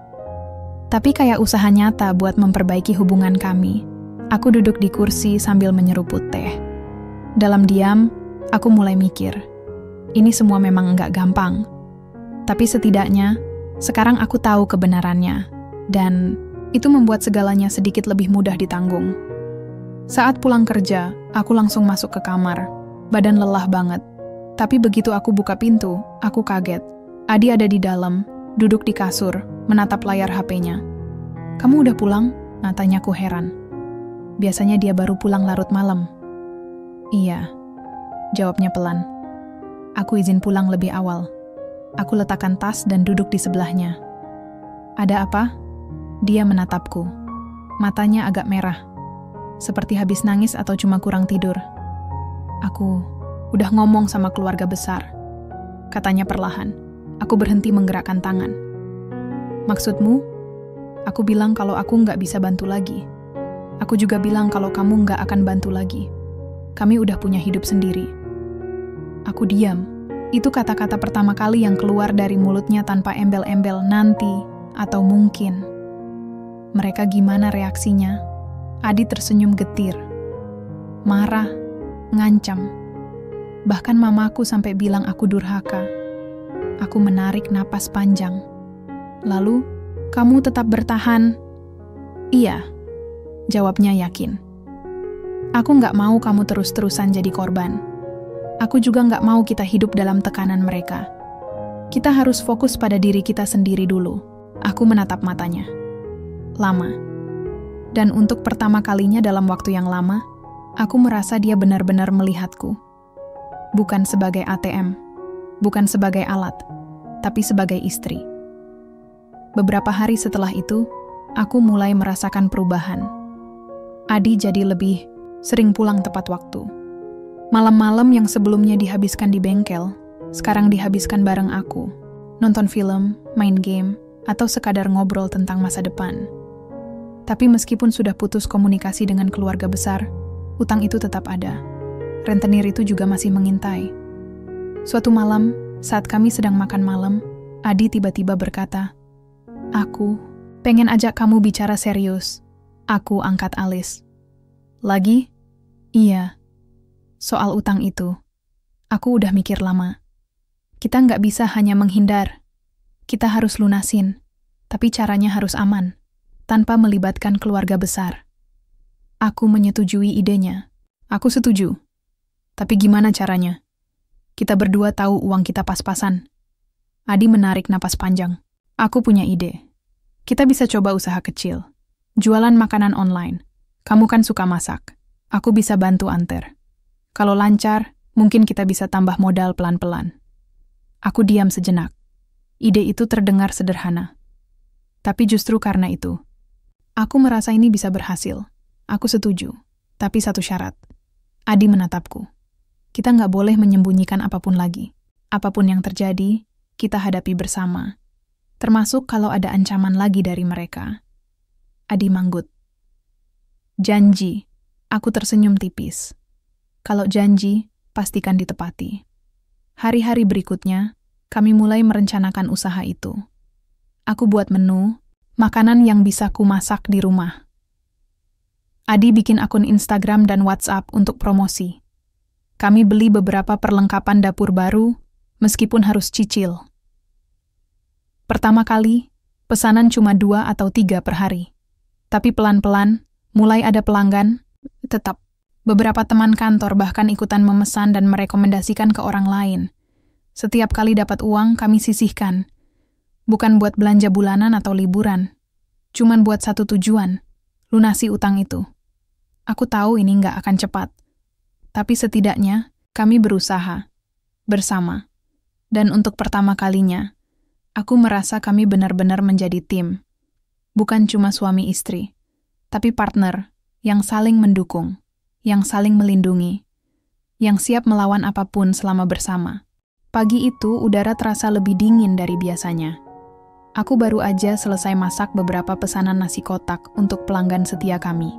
Tapi kayak usaha nyata buat memperbaiki hubungan kami. Aku duduk di kursi sambil menyeruput teh. Dalam diam, aku mulai mikir. Ini semua memang nggak gampang. Tapi setidaknya, sekarang aku tahu kebenarannya. Dan itu membuat segalanya sedikit lebih mudah ditanggung. Saat pulang kerja, aku langsung masuk ke kamar. Badan lelah banget. Tapi begitu aku buka pintu, aku kaget. Adi ada di dalam, duduk di kasur, menatap layar HP-nya. Kamu udah pulang? Nah, tanyaku heran. Biasanya dia baru pulang larut malam. Iya, jawabnya pelan. Aku izin pulang lebih awal. Aku letakkan tas dan duduk di sebelahnya. Ada apa? Dia menatapku. Matanya agak merah. Seperti habis nangis atau cuma kurang tidur. Aku udah ngomong sama keluarga besar. Katanya perlahan. Aku berhenti menggerakkan tangan. Maksudmu? Aku bilang kalau aku nggak bisa bantu lagi. Aku juga bilang kalau kamu nggak akan bantu lagi. Kami udah punya hidup sendiri. Aku diam. Itu kata-kata pertama kali yang keluar dari mulutnya tanpa embel-embel nanti atau mungkin. Mereka gimana reaksinya? Adi tersenyum getir. Marah, ngancam. Bahkan mamaku sampai bilang aku durhaka. Aku menarik napas panjang. Lalu, kamu tetap bertahan? Iya, jawabnya yakin. Aku nggak mau kamu terus-terusan jadi korban. Aku juga nggak mau kita hidup dalam tekanan mereka. Kita harus fokus pada diri kita sendiri dulu. Aku menatap matanya. Lama. Dan untuk pertama kalinya dalam waktu yang lama, aku merasa dia benar-benar melihatku. Bukan sebagai ATM, bukan sebagai alat, tapi sebagai istri. Beberapa hari setelah itu, aku mulai merasakan perubahan. Adi jadi lebih sering pulang tepat waktu. Malam-malam yang sebelumnya dihabiskan di bengkel, sekarang dihabiskan bareng aku. Nonton film, main game, atau sekadar ngobrol tentang masa depan. Tapi meskipun sudah putus komunikasi dengan keluarga besar, utang itu tetap ada. Rentenir itu juga masih mengintai. Suatu malam, saat kami sedang makan malam, Adi tiba-tiba berkata, "Aku pengen ajak kamu bicara serius." Aku angkat alis. "Lagi?" "Iya. Soal utang itu. Aku udah mikir lama. Kita nggak bisa hanya menghindar. Kita harus lunasin. Tapi caranya harus aman, tanpa melibatkan keluarga besar." Aku menyetujui idenya. "Aku setuju. Tapi gimana caranya? Kita berdua tahu uang kita pas-pasan." Adi menarik napas panjang. "Aku punya ide. Kita bisa coba usaha kecil. Jualan makanan online. Kamu kan suka masak. Aku bisa bantu anter. Kalau lancar, mungkin kita bisa tambah modal pelan-pelan." Aku diam sejenak. Ide itu terdengar sederhana. Tapi justru karena itu, aku merasa ini bisa berhasil. Aku setuju. Tapi satu syarat. Adi menatapku. Kita nggak boleh menyembunyikan apapun lagi. Apapun yang terjadi, kita hadapi bersama. Termasuk kalau ada ancaman lagi dari mereka. Adi manggut. "Janji." Aku tersenyum tipis. Kalau janji, pastikan ditepati. Hari-hari berikutnya, kami mulai merencanakan usaha itu. Aku buat menu, makanan yang bisa ku masak di rumah. Adi bikin akun Instagram dan WhatsApp untuk promosi. Kami beli beberapa perlengkapan dapur baru, meskipun harus cicil. Pertama kali, pesanan cuma 2 atau 3 per hari. Tapi pelan-pelan, mulai ada pelanggan, tetap. Beberapa teman kantor bahkan ikutan memesan dan merekomendasikan ke orang lain. Setiap kali dapat uang, kami sisihkan. Bukan buat belanja bulanan atau liburan. Cuman buat satu tujuan, lunasi utang itu. Aku tahu ini nggak akan cepat. Tapi setidaknya, kami berusaha. Bersama. Dan untuk pertama kalinya, aku merasa kami benar-benar menjadi tim. Bukan cuma suami istri, tapi partner yang saling mendukung, yang saling melindungi, yang siap melawan apapun selama bersama. Pagi itu udara terasa lebih dingin dari biasanya. Aku baru aja selesai masak beberapa pesanan nasi kotak untuk pelanggan setia kami.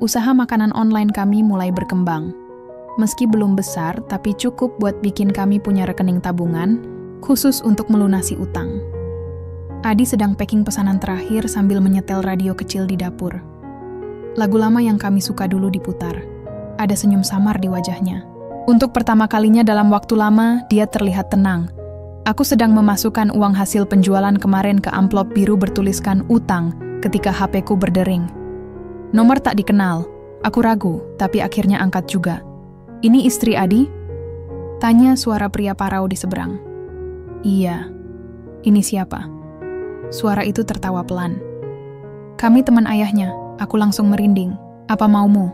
Usaha makanan online kami mulai berkembang. Meski belum besar, tapi cukup buat bikin kami punya rekening tabungan, khusus untuk melunasi utang. Adi sedang packing pesanan terakhir sambil menyetel radio kecil di dapur. Lagu lama yang kami suka dulu diputar. Ada senyum samar di wajahnya. Untuk pertama kalinya dalam waktu lama, dia terlihat tenang. Aku sedang memasukkan uang hasil penjualan kemarin ke amplop biru bertuliskan utang ketika HP-ku berdering. Nomor tak dikenal. Aku ragu, tapi akhirnya angkat juga. "Ini istri Adi?" Tanya suara pria parau di seberang. "Iya." "Ini siapa?" Suara itu tertawa pelan. "Kami teman ayahnya." Aku langsung merinding. "Apa maumu?"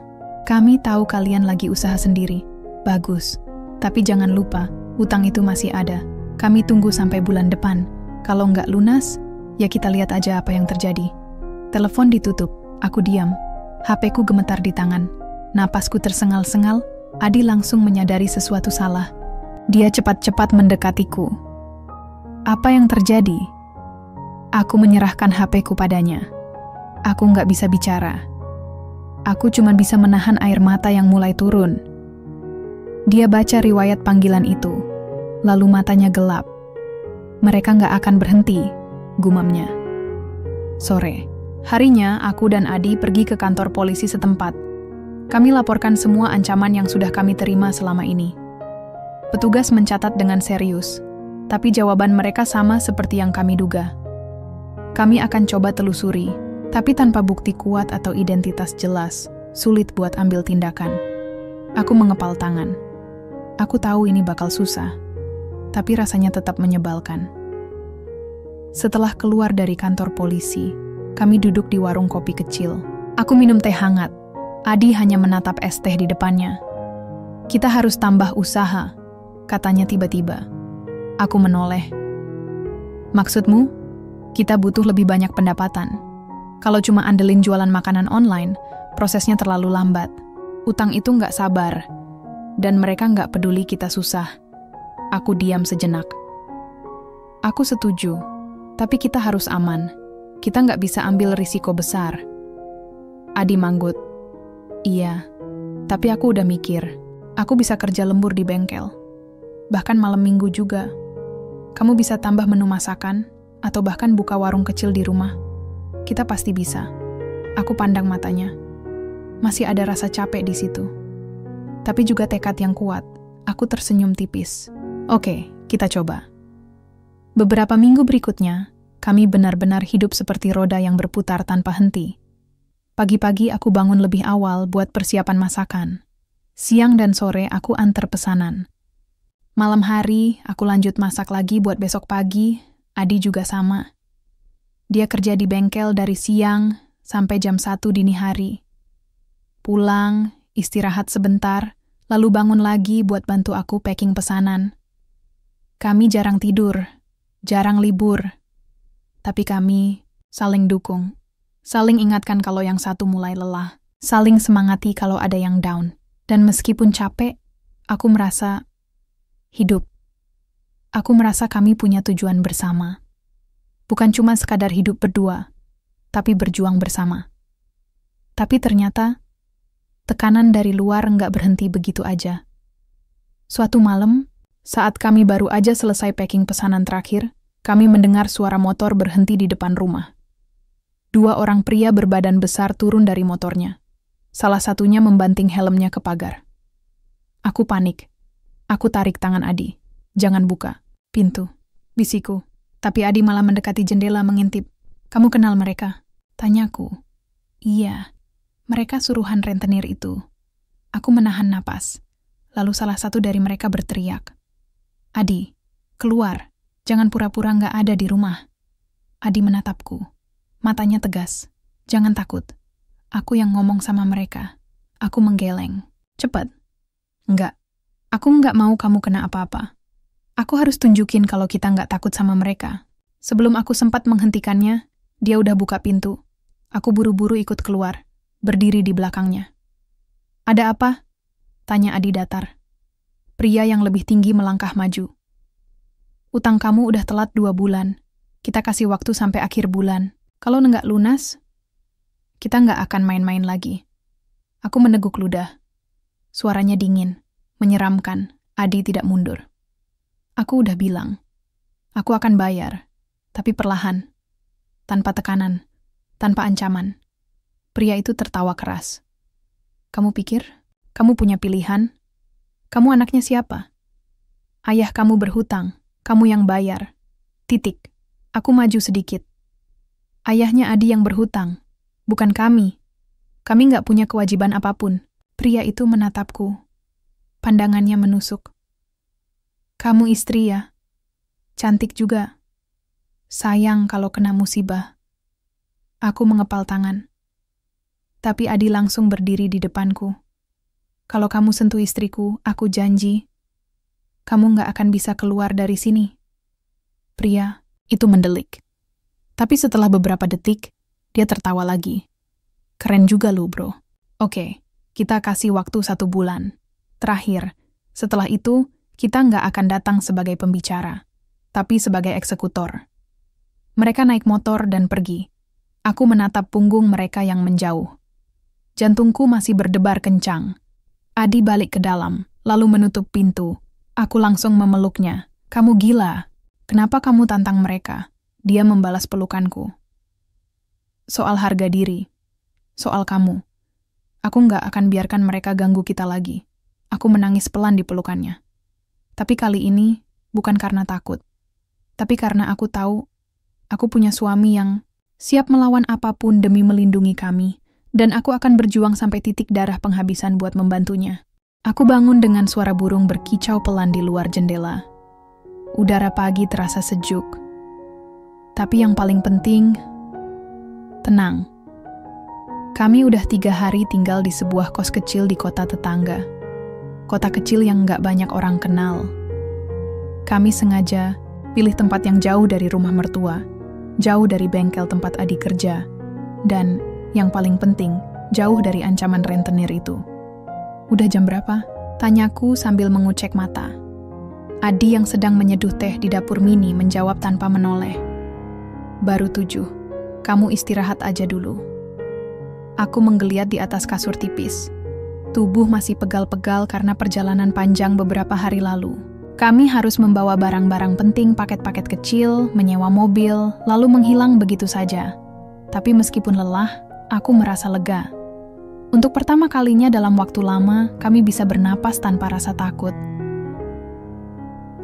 "Kami tahu kalian lagi usaha sendiri." "Bagus. Tapi jangan lupa, utang itu masih ada. Kami tunggu sampai bulan depan. Kalau nggak lunas, ya kita lihat aja apa yang terjadi." Telepon ditutup. Aku diam. HP-ku gemetar di tangan. Napasku tersengal-sengal. Adi langsung menyadari sesuatu salah. Dia cepat-cepat mendekatiku. "Apa yang terjadi?" Aku menyerahkan HP-ku padanya. Aku nggak bisa bicara. Aku cuma bisa menahan air mata yang mulai turun. Dia baca riwayat panggilan itu. Lalu matanya gelap. "Mereka nggak akan berhenti," gumamnya. Sore. Harinya, aku dan Adi pergi ke kantor polisi setempat. Kami laporkan semua ancaman yang sudah kami terima selama ini. Petugas mencatat dengan serius, tapi jawaban mereka sama seperti yang kami duga. Kami akan coba telusuri, tapi tanpa bukti kuat atau identitas jelas, sulit buat ambil tindakan. Aku mengepal tangan. Aku tahu ini bakal susah, tapi rasanya tetap menyebalkan. Setelah keluar dari kantor polisi, kami duduk di warung kopi kecil. Aku minum teh hangat. Adi hanya menatap es teh di depannya. "Kita harus tambah usaha," katanya tiba-tiba. Aku menoleh. "Maksudmu? Kita butuh lebih banyak pendapatan. Kalau cuma andelin jualan makanan online, prosesnya terlalu lambat." Utang itu nggak sabar, dan mereka nggak peduli kita susah. Aku diam sejenak. Aku setuju, tapi kita harus aman. Kita nggak bisa ambil risiko besar. Adi manggut. Iya, tapi aku udah mikir. Aku bisa kerja lembur di bengkel. Bahkan malam minggu juga. Kamu bisa tambah menu masakan, atau bahkan buka warung kecil di rumah. Kita pasti bisa. Aku pandang matanya. Masih ada rasa capek di situ. Tapi juga tekad yang kuat. Aku tersenyum tipis. Oke, kita coba. Beberapa minggu berikutnya, kami benar-benar hidup seperti roda yang berputar tanpa henti. Pagi-pagi aku bangun lebih awal buat persiapan masakan. Siang dan sore aku antar pesanan. Malam hari aku lanjut masak lagi buat besok pagi. Adi juga sama. Dia kerja di bengkel dari siang sampai jam 1 dini hari. Pulang, istirahat sebentar, lalu bangun lagi buat bantu aku packing pesanan. Kami jarang tidur, jarang libur. Tapi kami saling dukung. Saling ingatkan kalau yang satu mulai lelah. Saling semangati kalau ada yang down. Dan meskipun capek, aku merasa hidup. Aku merasa kami punya tujuan bersama. Bukan cuma sekadar hidup berdua, tapi berjuang bersama. Tapi ternyata, tekanan dari luar nggak berhenti begitu aja. Suatu malam, saat kami baru aja selesai packing pesanan terakhir, kami mendengar suara motor berhenti di depan rumah. 2 orang pria berbadan besar turun dari motornya. Salah satunya membanting helmnya ke pagar. Aku panik. Aku tarik tangan Adi. Jangan buka pintu, bisiku. Tapi Adi malah mendekati jendela mengintip. Kamu kenal mereka? Tanyaku. Iya, mereka suruhan rentenir itu. Aku menahan napas. Lalu salah satu dari mereka berteriak. Adi, keluar. Jangan pura-pura nggak ada di rumah. Adi menatapku. Matanya tegas. Jangan takut. Aku yang ngomong sama mereka. Aku menggeleng. Cepat. Enggak. Aku nggak mau kamu kena apa-apa. Aku harus tunjukin kalau kita nggak takut sama mereka. Sebelum aku sempat menghentikannya, dia udah buka pintu. Aku buru-buru ikut keluar, berdiri di belakangnya. Ada apa? Tanya Adi datar. Pria yang lebih tinggi melangkah maju. Utang kamu udah telat 2 bulan. Kita kasih waktu sampai akhir bulan. Kalau nggak lunas, kita nggak akan main-main lagi. Aku meneguk ludah. Suaranya dingin, menyeramkan. Adi tidak mundur. Aku udah bilang, aku akan bayar, tapi perlahan, tanpa tekanan, tanpa ancaman. Pria itu tertawa keras. Kamu pikir, kamu punya pilihan? Kamu anaknya siapa? Ayah kamu berhutang, kamu yang bayar. Titik. Aku maju sedikit. Ayahnya Adi yang berhutang, bukan kami. Kami nggak punya kewajiban apapun. Pria itu menatapku. Pandangannya menusuk. Kamu istri ya? Cantik juga. Sayang kalau kena musibah. Aku mengepal tangan. Tapi Adi langsung berdiri di depanku. Kalau kamu sentuh istriku, aku janji, kamu nggak akan bisa keluar dari sini. Pria itu mendelik. Tapi setelah beberapa detik, dia tertawa lagi. Keren juga lu, bro. Oke, kita kasih waktu 1 bulan. Terakhir, setelah itu, kita nggak akan datang sebagai pembicara, tapi sebagai eksekutor. Mereka naik motor dan pergi. Aku menatap punggung mereka yang menjauh. Jantungku masih berdebar kencang. Adi balik ke dalam, lalu menutup pintu. Aku langsung memeluknya. Kamu gila. Kenapa kamu tantang mereka? Dia membalas pelukanku. Soal harga diri. Soal kamu. Aku nggak akan biarkan mereka ganggu kita lagi. Aku menangis pelan di pelukannya. Tapi kali ini bukan karena takut. Tapi karena aku tahu aku punya suami yang siap melawan apapun demi melindungi kami. Dan aku akan berjuang sampai titik darah penghabisan buat membantunya. Aku bangun dengan suara burung berkicau pelan di luar jendela. Udara pagi terasa sejuk. Tapi yang paling penting, tenang. Kami udah 3 hari tinggal di sebuah kos kecil di kota tetangga. Kota kecil yang nggak banyak orang kenal. Kami sengaja pilih tempat yang jauh dari rumah mertua, jauh dari bengkel tempat Adi kerja, dan yang paling penting, jauh dari ancaman rentenir itu. Udah jam berapa? Tanyaku sambil mengucek mata. Adi yang sedang menyeduh teh di dapur mini menjawab tanpa menoleh. Baru 7. Kamu istirahat aja dulu. Aku menggeliat di atas kasur tipis. Tubuh masih pegal-pegal karena perjalanan panjang beberapa hari lalu. Kami harus membawa barang-barang penting, paket-paket kecil, menyewa mobil, lalu menghilang begitu saja. Tapi meskipun lelah, aku merasa lega. Untuk pertama kalinya dalam waktu lama, kami bisa bernapas tanpa rasa takut.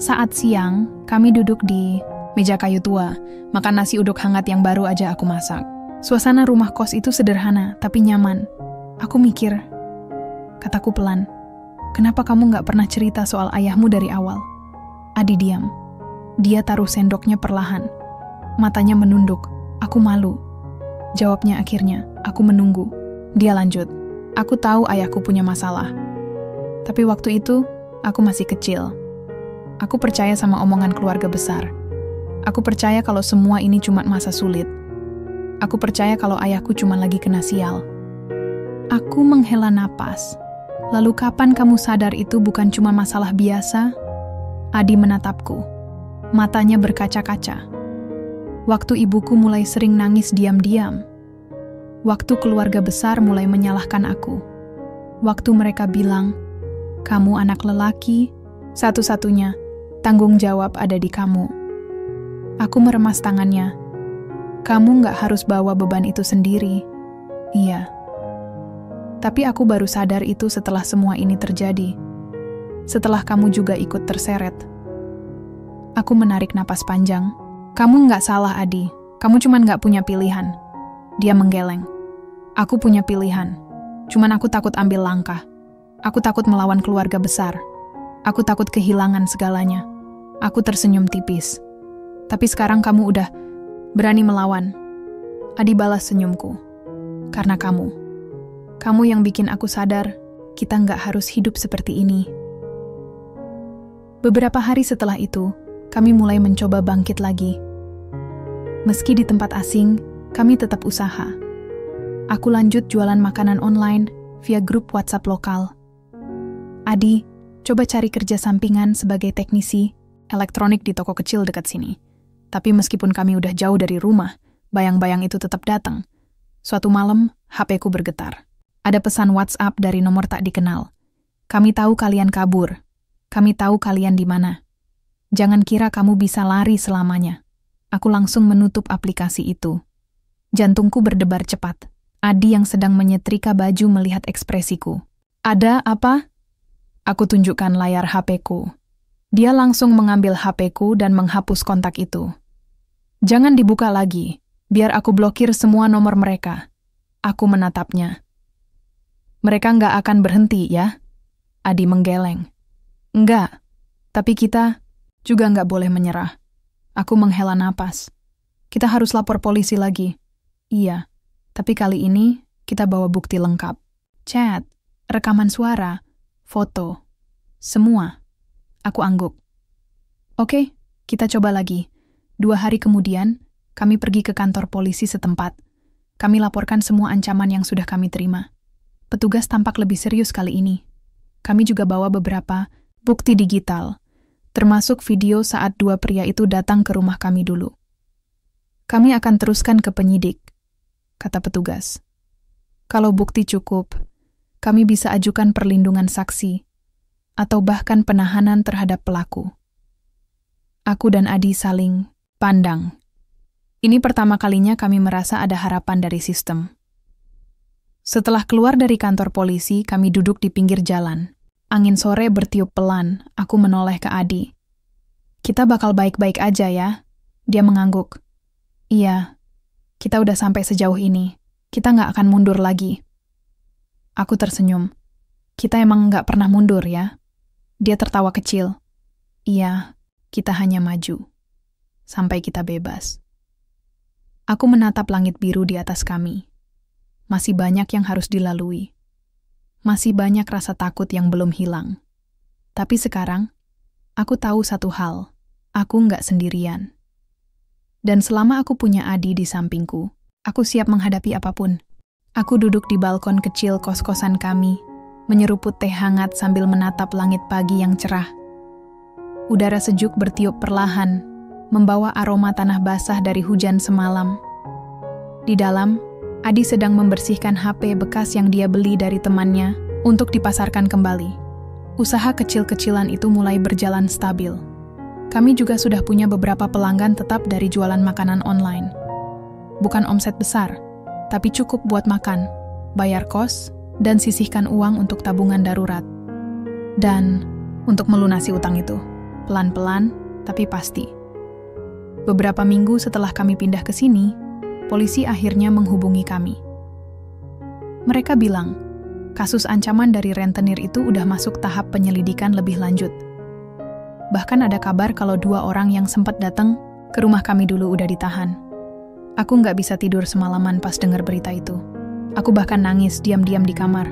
Saat siang, kami duduk di meja kayu tua, makan nasi uduk hangat yang baru aja aku masak. Suasana rumah kos itu sederhana, tapi nyaman. Aku mikir, kataku pelan, kenapa kamu gak pernah cerita soal ayahmu dari awal? Adi diam. Dia taruh sendoknya perlahan. Matanya menunduk. Aku malu. Jawabnya akhirnya, aku menunggu. Dia lanjut, aku tahu ayahku punya masalah. Tapi waktu itu, aku masih kecil. Aku percaya sama omongan keluarga besar. Aku percaya kalau semua ini cuma masa sulit. Aku percaya kalau ayahku cuma lagi kena sial. Aku menghela napas. Lalu kapan kamu sadar itu bukan cuma masalah biasa? Adi menatapku. Matanya berkaca-kaca. Waktu ibuku mulai sering nangis diam-diam. Waktu keluarga besar mulai menyalahkan aku. Waktu mereka bilang, kamu anak lelaki, satu-satunya, tanggung jawab ada di kamu. Aku meremas tangannya. Kamu gak harus bawa beban itu sendiri. Iya. Tapi aku baru sadar itu setelah semua ini terjadi. Setelah kamu juga ikut terseret. Aku menarik napas panjang. Kamu gak salah, Adi. Kamu cuman gak punya pilihan. Dia menggeleng. Aku punya pilihan. Cuman aku takut ambil langkah. Aku takut melawan keluarga besar. Aku takut kehilangan segalanya. Aku tersenyum tipis. Tapi sekarang kamu udah berani melawan. Adi balas senyumku. Karena kamu. Kamu yang bikin aku sadar, kita nggak harus hidup seperti ini. Beberapa hari setelah itu, kami mulai mencoba bangkit lagi. Meski di tempat asing, kami tetap usaha. Aku lanjut jualan makanan online via grup WhatsApp lokal. Adi, coba cari kerja sampingan sebagai teknisi elektronik di toko kecil dekat sini. Tapi meskipun kami udah jauh dari rumah, bayang-bayang itu tetap datang. Suatu malam, HP-ku bergetar. Ada pesan WhatsApp dari nomor tak dikenal. Kami tahu kalian kabur. Kami tahu kalian di mana. Jangan kira kamu bisa lari selamanya. Aku langsung menutup aplikasi itu. Jantungku berdebar cepat. Adi yang sedang menyetrika baju melihat ekspresiku. Ada apa? Aku tunjukkan layar HP-ku. Dia langsung mengambil HP-ku dan menghapus kontak itu. Jangan dibuka lagi, biar aku blokir semua nomor mereka. Aku menatapnya. Mereka nggak akan berhenti, ya? Adi menggeleng. Enggak, tapi kita juga nggak boleh menyerah. Aku menghela napas. Kita harus lapor polisi lagi. Iya, tapi kali ini kita bawa bukti lengkap. Chat, rekaman suara, foto, semua. Aku angguk. Oke, kita coba lagi. 2 hari kemudian, kami pergi ke kantor polisi setempat. Kami laporkan semua ancaman yang sudah kami terima. Petugas tampak lebih serius kali ini. Kami juga bawa beberapa bukti digital, termasuk video saat 2 pria itu datang ke rumah kami dulu. Kami akan teruskan ke penyidik, kata petugas. Kalau bukti cukup, kami bisa ajukan perlindungan saksi, atau bahkan penahanan terhadap pelaku. Aku dan Adi saling pandang. Ini pertama kalinya kami merasa ada harapan dari sistem. Setelah keluar dari kantor polisi, kami duduk di pinggir jalan. Angin sore bertiup pelan, aku menoleh ke Adi. Kita bakal baik-baik aja ya? Dia mengangguk. Iya, kita udah sampai sejauh ini. Kita nggak akan mundur lagi. Aku tersenyum. Kita emang nggak pernah mundur ya? Dia tertawa kecil. Iya, kita hanya maju. Sampai kita bebas. Aku menatap langit biru di atas kami. Masih banyak yang harus dilalui. Masih banyak rasa takut yang belum hilang. Tapi sekarang, aku tahu satu hal. Aku nggak sendirian. Dan selama aku punya Adi di sampingku, aku siap menghadapi apapun. Aku duduk di balkon kecil kos-kosan kami, menyeruput teh hangat sambil menatap langit pagi yang cerah. Udara sejuk bertiup perlahan, membawa aroma tanah basah dari hujan semalam. Di dalam, Adi sedang membersihkan HP bekas yang dia beli dari temannya untuk dipasarkan kembali. Usaha kecil-kecilan itu mulai berjalan stabil. Kami juga sudah punya beberapa pelanggan tetap dari jualan makanan online. Bukan omset besar, tapi cukup buat makan, bayar kos, dan sisihkan uang untuk tabungan darurat. Dan untuk melunasi utang itu, pelan-pelan tapi pasti. Beberapa minggu setelah kami pindah ke sini, polisi akhirnya menghubungi kami. Mereka bilang, kasus ancaman dari rentenir itu udah masuk tahap penyelidikan lebih lanjut. Bahkan ada kabar kalau 2 orang yang sempat datang ke rumah kami dulu udah ditahan. Aku nggak bisa tidur semalaman pas dengar berita itu. Aku bahkan nangis diam-diam di kamar.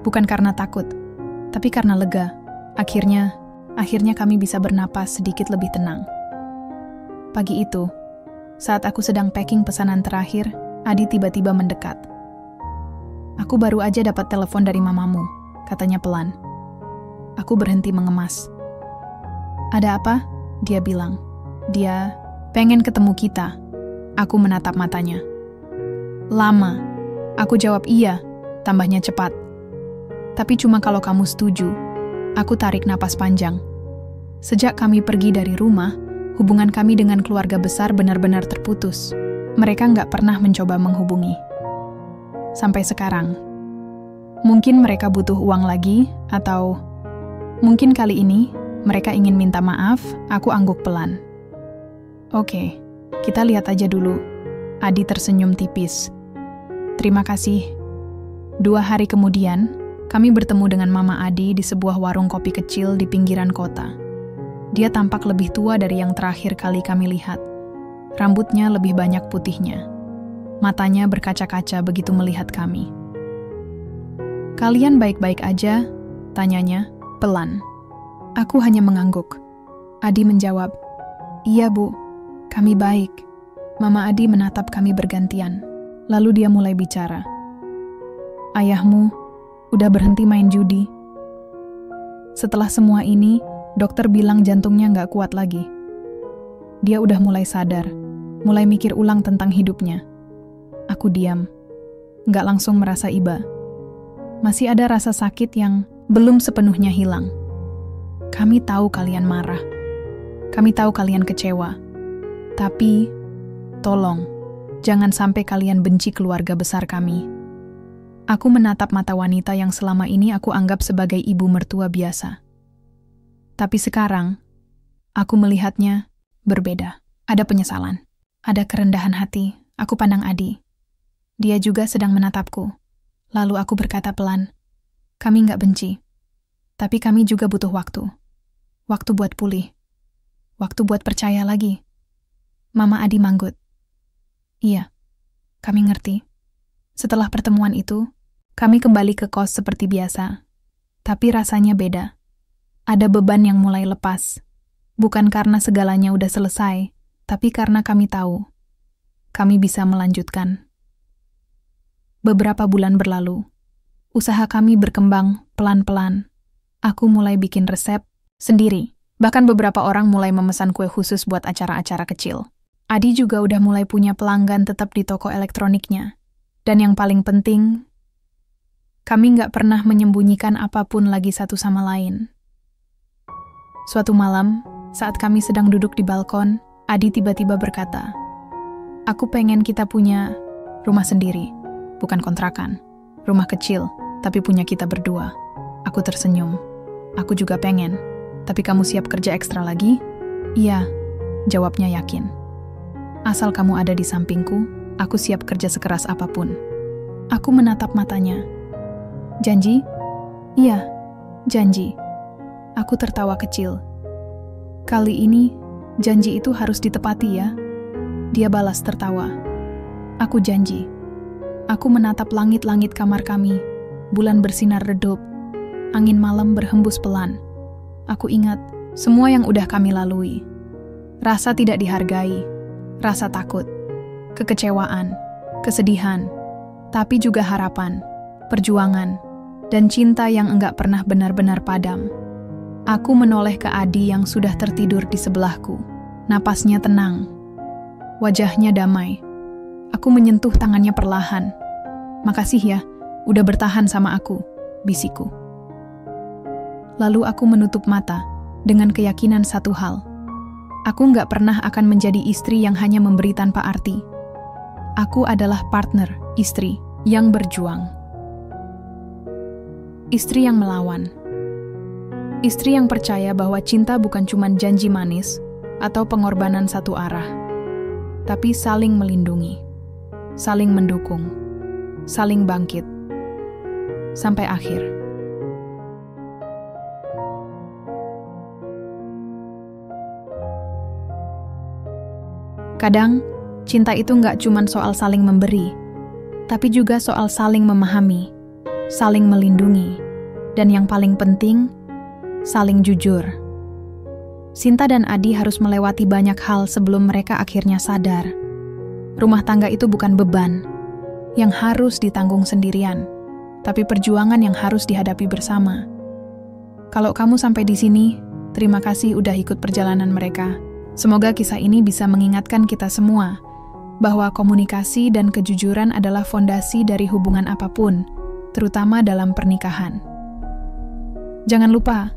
Bukan karena takut, tapi karena lega. Akhirnya kami bisa bernapas sedikit lebih tenang. Pagi itu, saat aku sedang packing pesanan terakhir, Adi tiba-tiba mendekat. "Aku baru aja dapat telepon dari mamamu," katanya pelan. Aku berhenti mengemas. "Ada apa?" dia bilang. "Dia pengen ketemu kita." Aku menatap matanya. "Lama?" Aku jawab iya, tambahnya cepat. "Tapi cuma kalau kamu setuju." Aku tarik napas panjang. Sejak kami pergi dari rumah, hubungan kami dengan keluarga besar benar-benar terputus. Mereka nggak pernah mencoba menghubungi. Sampai sekarang. Mungkin mereka butuh uang lagi, atau mungkin kali ini mereka ingin minta maaf. Aku angguk pelan. "Oke, kita lihat aja dulu." Adi tersenyum tipis. "Terima kasih." 2 hari kemudian, kami bertemu dengan Mama Adi di sebuah warung kopi kecil di pinggiran kota. Dia tampak lebih tua dari yang terakhir kali kami lihat. Rambutnya lebih banyak putihnya. Matanya berkaca-kaca begitu melihat kami. "Kalian baik-baik aja?" tanyanya, pelan. Aku hanya mengangguk. Adi menjawab, "Iya, Bu, kami baik." Mama Adi menatap kami bergantian. Lalu dia mulai bicara. "Ayahmu udah berhenti main judi. Setelah semua ini, dokter bilang jantungnya nggak kuat lagi. Dia udah mulai sadar, mulai mikir ulang tentang hidupnya." Aku diam, nggak langsung merasa iba. Masih ada rasa sakit yang belum sepenuhnya hilang. Kami tahu kalian marah. Kami tahu kalian kecewa. Tapi, tolong, jangan sampai kalian benci keluarga besar kami. Aku menatap mata wanita yang selama ini aku anggap sebagai ibu mertua biasa. Tapi sekarang, aku melihatnya berbeda. Ada penyesalan, ada kerendahan hati. Aku pandang Adi. Dia juga sedang menatapku. Lalu aku berkata pelan, "Kami nggak benci. Tapi kami juga butuh waktu. Waktu buat pulih. Waktu buat percaya lagi." Mama Adi manggut. "Iya, kami ngerti." Setelah pertemuan itu, kami kembali ke kos seperti biasa. Tapi rasanya beda. Ada beban yang mulai lepas. Bukan karena segalanya udah selesai, tapi karena kami tahu kami bisa melanjutkan. Beberapa bulan berlalu. Usaha kami berkembang pelan-pelan. Aku mulai bikin resep sendiri. Bahkan beberapa orang mulai memesan kue khusus buat acara-acara kecil. Adi juga udah mulai punya pelanggan tetap di toko elektroniknya. Dan yang paling penting, kami nggak pernah menyembunyikan apapun lagi satu sama lain. Suatu malam, saat kami sedang duduk di balkon, Adi tiba-tiba berkata, "Aku pengen kita punya rumah sendiri, bukan kontrakan. Rumah kecil, tapi punya kita berdua." Aku tersenyum. "Aku juga pengen. Tapi kamu siap kerja ekstra lagi?" "Iya," jawabnya yakin. "Asal kamu ada di sampingku, aku siap kerja sekeras apapun." Aku menatap matanya. "Janji?" "Iya, janji." Aku tertawa kecil. "Kali ini, janji itu harus ditepati ya." Dia balas tertawa. "Aku janji." Aku menatap langit-langit kamar kami. Bulan bersinar redup. Angin malam berhembus pelan. Aku ingat semua yang udah kami lalui. Rasa tidak dihargai, rasa takut, kekecewaan, kesedihan, tapi juga harapan, perjuangan. dan cinta yang enggak pernah benar-benar padam. Aku menoleh ke Adi yang sudah tertidur di sebelahku. Napasnya tenang, wajahnya damai. Aku menyentuh tangannya perlahan. "Makasih ya, udah bertahan sama aku," bisikku. Lalu aku menutup mata dengan keyakinan satu hal. Aku nggak pernah akan menjadi istri yang hanya memberi tanpa arti. Aku adalah partner, istri yang berjuang. Istri yang melawan. Istri yang percaya bahwa cinta bukan cuma janji manis atau pengorbanan satu arah, tapi saling melindungi, saling mendukung, saling bangkit, sampai akhir. Kadang, cinta itu nggak cuma soal saling memberi, tapi juga soal saling memahami, saling melindungi, dan yang paling penting, saling jujur. Sinta dan Adi harus melewati banyak hal sebelum mereka akhirnya sadar. Rumah tangga itu bukan beban yang harus ditanggung sendirian, tapi perjuangan yang harus dihadapi bersama. Kalau kamu sampai di sini, terima kasih udah ikut perjalanan mereka. Semoga kisah ini bisa mengingatkan kita semua bahwa komunikasi dan kejujuran adalah fondasi dari hubungan apapun, terutama dalam pernikahan. Jangan lupa,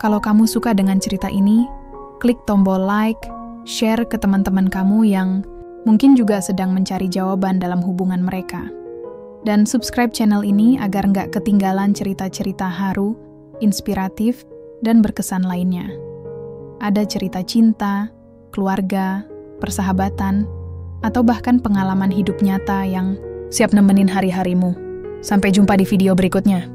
kalau kamu suka dengan cerita ini, klik tombol like, share ke teman-teman kamu yang mungkin juga sedang mencari jawaban dalam hubungan mereka. Dan subscribe channel ini agar nggak ketinggalan cerita-cerita haru, inspiratif, dan berkesan lainnya. Ada cerita cinta, keluarga, persahabatan, atau bahkan pengalaman hidup nyata yang siap nemenin hari-harimu. Sampai jumpa di video berikutnya.